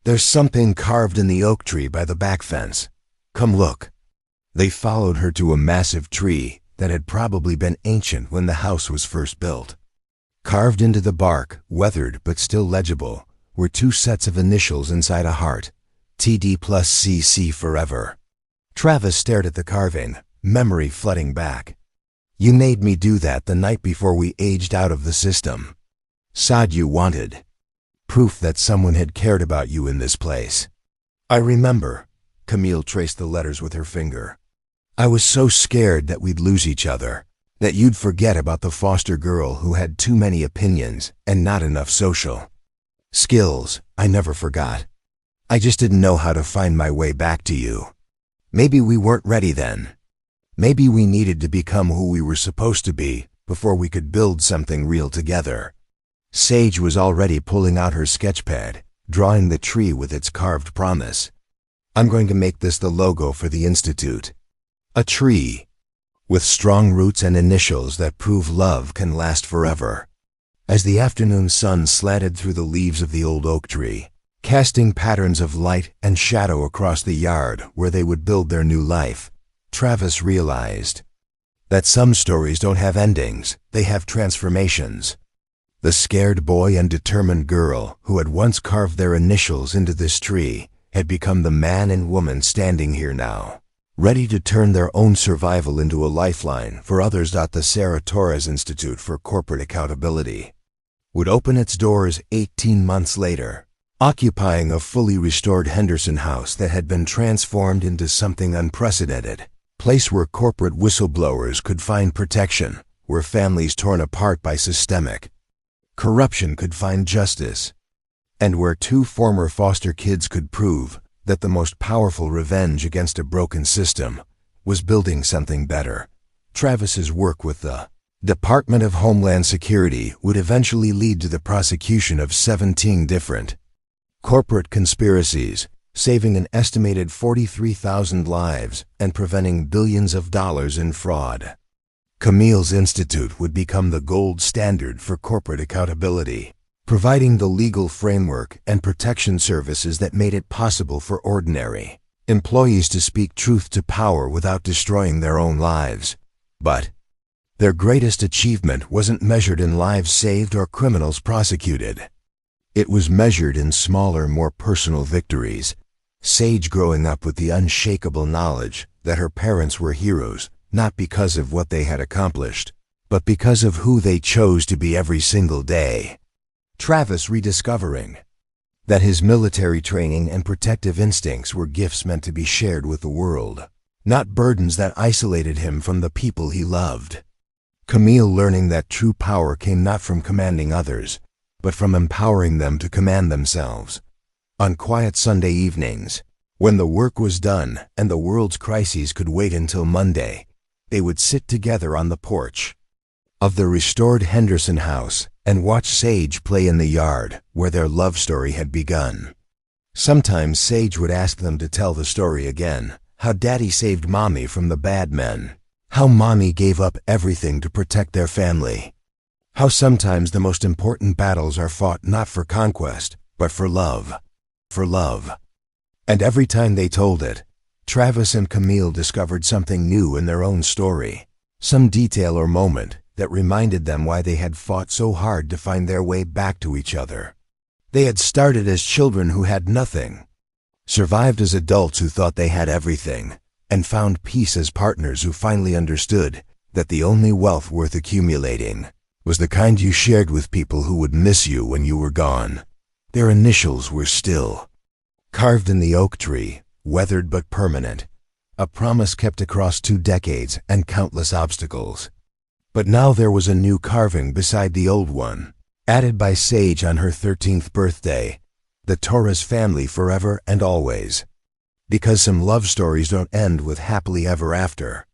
"There's something carved in the oak tree by the back fence. Come look." They followed her to a massive tree that had probably been ancient when the house was first built. Carved into the bark, weathered but still legible, were 2 sets of initials inside a heart: TD plus CC forever. Travis stared at the carving, memory flooding back. "You made me do that the night before we aged out of the system. Said you wanted proof that someone had cared about you in this place." "I remember." Camille traced the letters with her finger. "I was so scared that we'd lose each other, that you'd forget about the foster girl who had too many opinions and not enough social skills. I never forgot. I just didn't know how to find my way back to you. Maybe we weren't ready then." Maybe we needed to become who we were supposed to be before we could build something real together. Sage was already pulling out her sketchpad, drawing the tree with its carved promise. I'm going to make this the logo for the Institute. A tree with strong roots and initials that prove love can last forever. As the afternoon sun slanted through the leaves of the old oak tree, casting patterns of light and shadow across the yard where they would build their new life, Travis realized that some stories don't have endings, they have transformations. The scared boy and determined girl who had once carved their initials into this tree had become the man and woman standing here now, ready to turn their own survival into a lifeline for others. The Sarah Torres Institute for Corporate Accountability would open its doors 18 months later, occupying a fully restored Henderson house that had been transformed into something unprecedented, a place where corporate whistleblowers could find protection, where families torn apart by systemic corruption could find justice, and where two former foster kids could prove that the most powerful revenge against a broken system was building something better. Travis's work with the Department of Homeland Security would eventually lead to the prosecution of 17 different corporate conspiracies, saving an estimated 43,000 lives and preventing billions of dollars in fraud. Camille's Institute would become the gold standard for corporate accountability, providing the legal framework and protection services that made it possible for ordinary employees to speak truth to power without destroying their own lives. But their greatest achievement wasn't measured in lives saved or criminals prosecuted. It was measured in smaller, more personal victories. Sage growing up with the unshakable knowledge that her parents were heroes, not because of what they had accomplished, but because of who they chose to be every single day. Travis rediscovering that his military training and protective instincts were gifts meant to be shared with the world, not burdens that isolated him from the people he loved. Camille learning that true power came not from commanding others, but from empowering them to command themselves. On quiet Sunday evenings, when the work was done and the world's crises could wait until Monday, they would sit together on the porch of the restored Henderson house and watch Sage play in the yard where their love story had begun. Sometimes Sage would ask them to tell the story again, how Daddy saved Mommy from the bad men, how Mommy gave up everything to protect their family, how sometimes the most important battles are fought not for conquest, but for love. For love. And every time they told it, Travis and Camille discovered something new in their own story, some detail or moment that reminded them why they had fought so hard to find their way back to each other. They had started as children who had nothing, survived as adults who thought they had everything, and found peace as partners who finally understood that the only wealth worth accumulating was the kind you shared with people who would miss you when you were gone. Their initials were still carved in the oak tree, weathered but permanent, a promise kept across 2 decades and countless obstacles. But now there was a new carving beside the old one, added by Sage on her 13th birthday, the Torres family forever and always. Because some love stories don't end with happily ever after.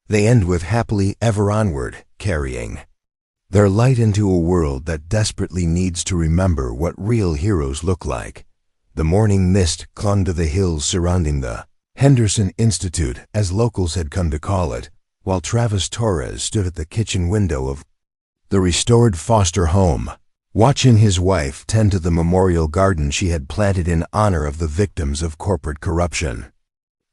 They end with happily ever onward, carrying their light into a world that desperately needs to remember what real heroes look like. The morning mist clung to the hills surrounding the Henderson Institute, as locals had come to call it, while Travis Torres stood at the kitchen window of the restored foster home, watching his wife tend to the memorial garden she had planted in honor of the victims of corporate corruption.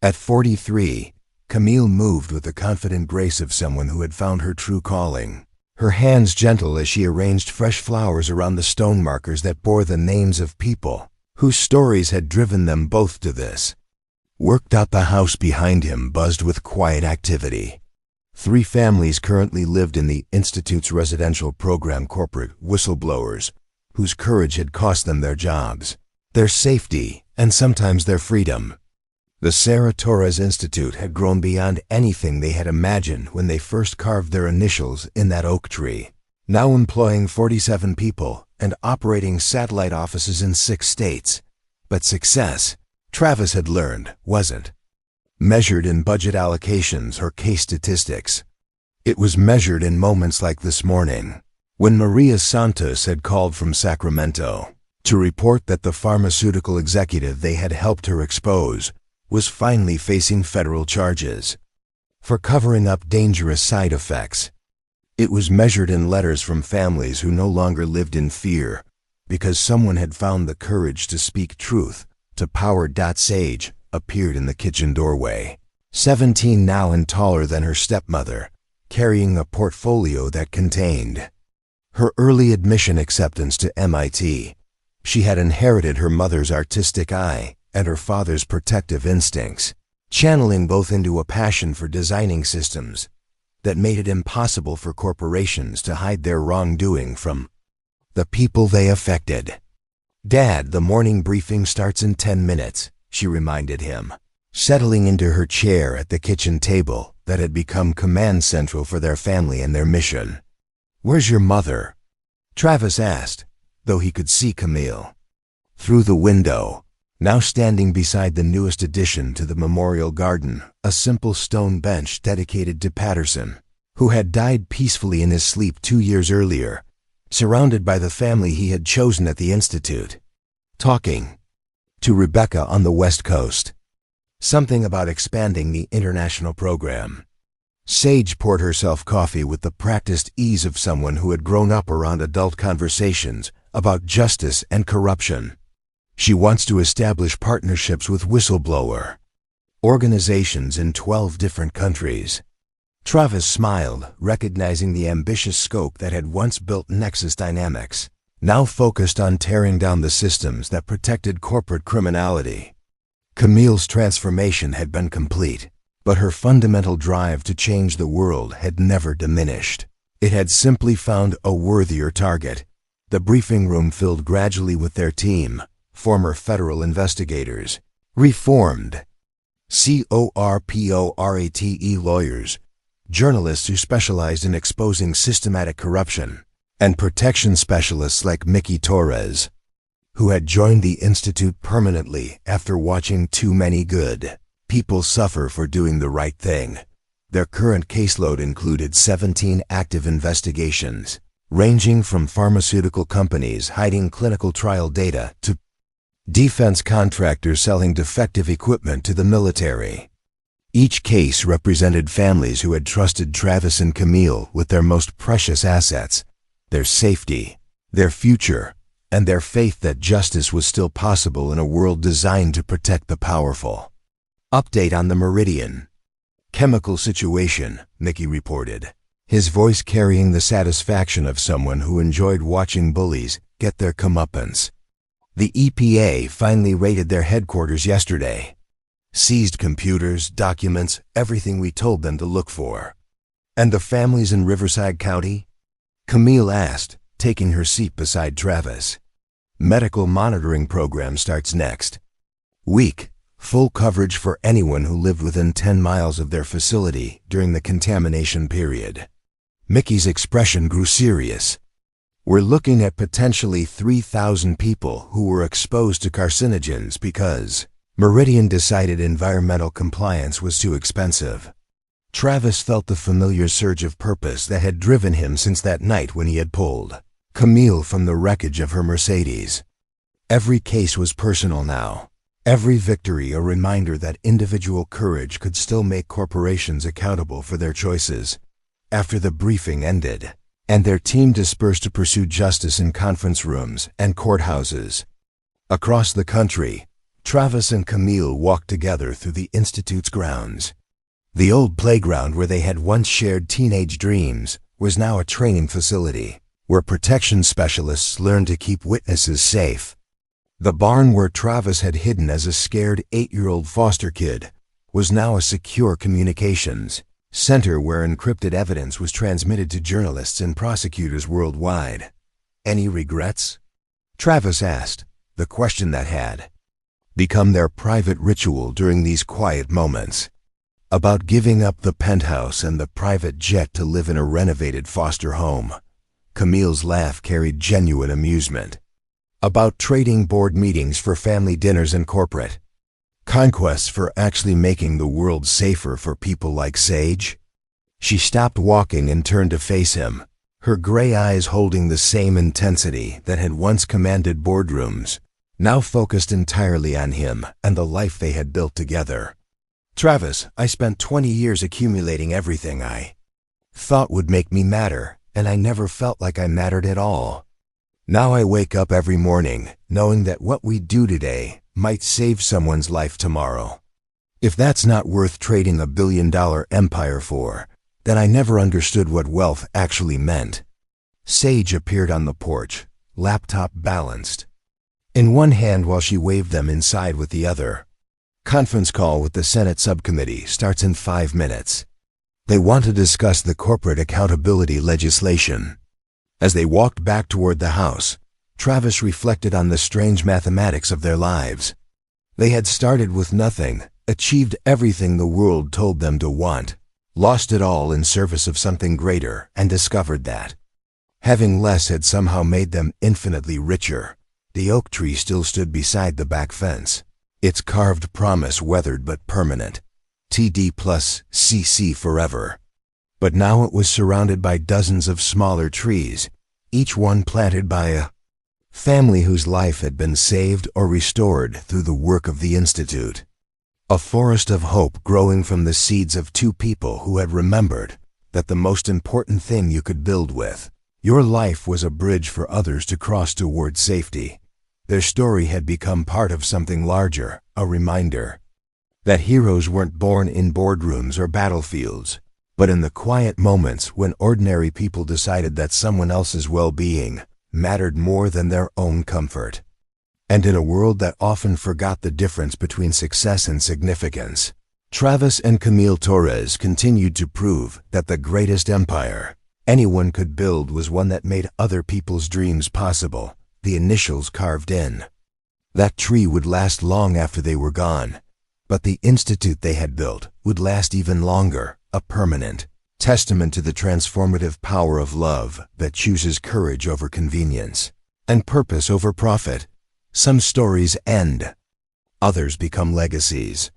At 43, Camille moved with the confident grace of someone who had found her true calling, her hands gentle as she arranged fresh flowers around the stone markers that bore the names of people whose stories had driven them both to this. Worked out the house behind him buzzed with quiet activity. 3 families currently lived in the Institute's residential program, corporate whistleblowers, whose courage had cost them their jobs, their safety, and sometimes their freedom. The Sarah Torres Institute had grown beyond anything they had imagined when they first carved their initials in that oak tree, now employing 47 people and operating satellite offices in 6 states. But success, Travis had learned, wasn't measured in budget allocations or case statistics. It was measured in moments like this morning, when Maria Santos had called from Sacramento to report that the pharmaceutical executive they had helped her expose was finally facing federal charges for covering up dangerous side effects. It was measured in letters from families who no longer lived in fear because someone had found the courage to speak truth to Power. Sage appeared in the kitchen doorway, 17 now and taller than her stepmother, carrying a portfolio that contained her early admission acceptance to MIT. She had inherited her mother's artistic eye and her father's protective instincts, channeling both into a passion for designing systems that made it impossible for corporations to hide their wrongdoing from the people they affected. "Dad, the morning briefing starts in 10 minutes, she reminded him, settling into her chair at the kitchen table that had become command central for their family and their mission. "Where's your mother?" Travis asked, though he could see Camille through the window, now standing beside the newest addition to the memorial garden, a simple stone bench dedicated to Patterson, who had died peacefully in his sleep 2 years earlier, surrounded by the family he had chosen at the Institute. Talking to Rebecca on the West Coast. Something about expanding the international program. Sage poured herself coffee with the practiced ease of someone who had grown up around adult conversations about justice and corruption. She wants to establish partnerships with whistleblower organizations in 12 different countries. Travis smiled, recognizing the ambitious scope that had once built Nexus Dynamics, now focused on tearing down the systems that protected corporate criminality. Camille's transformation had been complete, but her fundamental drive to change the world had never diminished. It had simply found a worthier target. The briefing room filled gradually with their team, former federal investigators, reformed corporate lawyers, journalists who specialized in exposing systematic corruption, and protection specialists like Mickey Torres, who had joined the Institute permanently after watching too many good people suffer for doing the right thing. Their current caseload included 17 active investigations, ranging from pharmaceutical companies hiding clinical trial data to defense contractors selling defective equipment to the military. Each case represented families who had trusted Travis and Camille with their most precious assets, their safety, their future, and their faith that justice was still possible in a world designed to protect the powerful. Update on the Meridian chemical situation, Mickey reported, his voice carrying the satisfaction of someone who enjoyed watching bullies get their comeuppance. The EPA finally raided their headquarters yesterday. Seized computers, documents, everything we told them to look for. "And the families in Riverside County?" Camille asked, taking her seat beside Travis. "Medical monitoring program starts next week. Full coverage for anyone who lived within 10 miles of their facility during the contamination period." Mickey's expression grew serious. "We're looking at potentially 3,000 people who were exposed to carcinogens because Meridian decided environmental compliance was too expensive." Travis felt the familiar surge of purpose that had driven him since that night when he had pulled Camille from the wreckage of her Mercedes. Every case was personal now. Every victory a reminder that individual courage could still make corporations accountable for their choices. After the briefing ended, and their team dispersed to pursue justice in conference rooms and courthouses across the country, Travis and Camille walked together through the Institute's grounds. The old playground where they had once shared teenage dreams was now a training facility where protection specialists learned to keep witnesses safe. The barn where Travis had hidden as a scared 8-year-old foster kid was now a secure communications center where encrypted evidence was transmitted to journalists and prosecutors worldwide. "Any regrets?" Travis asked, the question that had become their private ritual during these quiet moments. About giving up the penthouse and the private jet to live in a renovated foster home. Camille's laugh carried genuine amusement. About trading board meetings for family dinners and corporate Conquests for actually making the world safer for people like Sage? She stopped walking and turned to face him, her gray eyes holding the same intensity that had once commanded boardrooms, now focused entirely on him and the life they had built together. Travis, I spent 20 years accumulating everything I thought would make me matter, and I never felt like I mattered at all. Now I wake up every morning knowing that what we do today might save someone's life tomorrow. If that's not worth trading $1 billion empire for, then I never understood what wealth actually meant. Sage appeared on the porch, laptop balanced in one hand while she waved them inside with the other. Conference call with the Senate subcommittee starts in 5 minutes. They want to discuss the corporate accountability legislation. As they walked back toward the house, Travis reflected on the strange mathematics of their lives. They had started with nothing, achieved everything the world told them to want, lost it all in service of something greater, and discovered that having less had somehow made them infinitely richer. The oak tree still stood beside the back fence, its carved promise weathered but permanent. TD plus CC forever. But now it was surrounded by dozens of smaller trees, each one planted by a family whose life had been saved or restored through the work of the Institute. A forest of hope growing from the seeds of two people who had remembered that the most important thing you could build with your life was a bridge for others to cross toward safety. Their story had become part of something larger, a reminder that heroes weren't born in boardrooms or battlefields, but in the quiet moments when ordinary people decided that someone else's well-being mattered more than their own comfort. And in a world that often forgot the difference between success and significance, Travis and Camille Torres continued to prove that the greatest empire anyone could build was one that made other people's dreams possible, the initials carved in. That tree would last long after they were gone, but the institute they had built would last even longer, a permanent testament to the transformative power of love that chooses courage over convenience and purpose over profit. Some stories end, others become legacies,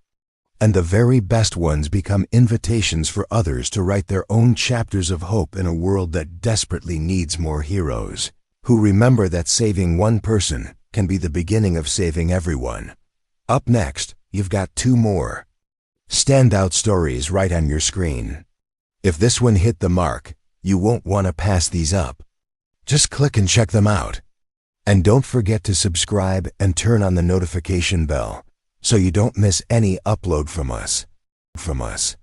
and the very best ones become invitations for others to write their own chapters of hope in a world that desperately needs more heroes, who remember that saving one person can be the beginning of saving everyone. Up next, you've got 2 more standout stories right on your screen. If this one hit the mark, you won't want to pass these up. Just click and check them out. And don't forget to subscribe and turn on the notification bell so you don't miss any upload from us.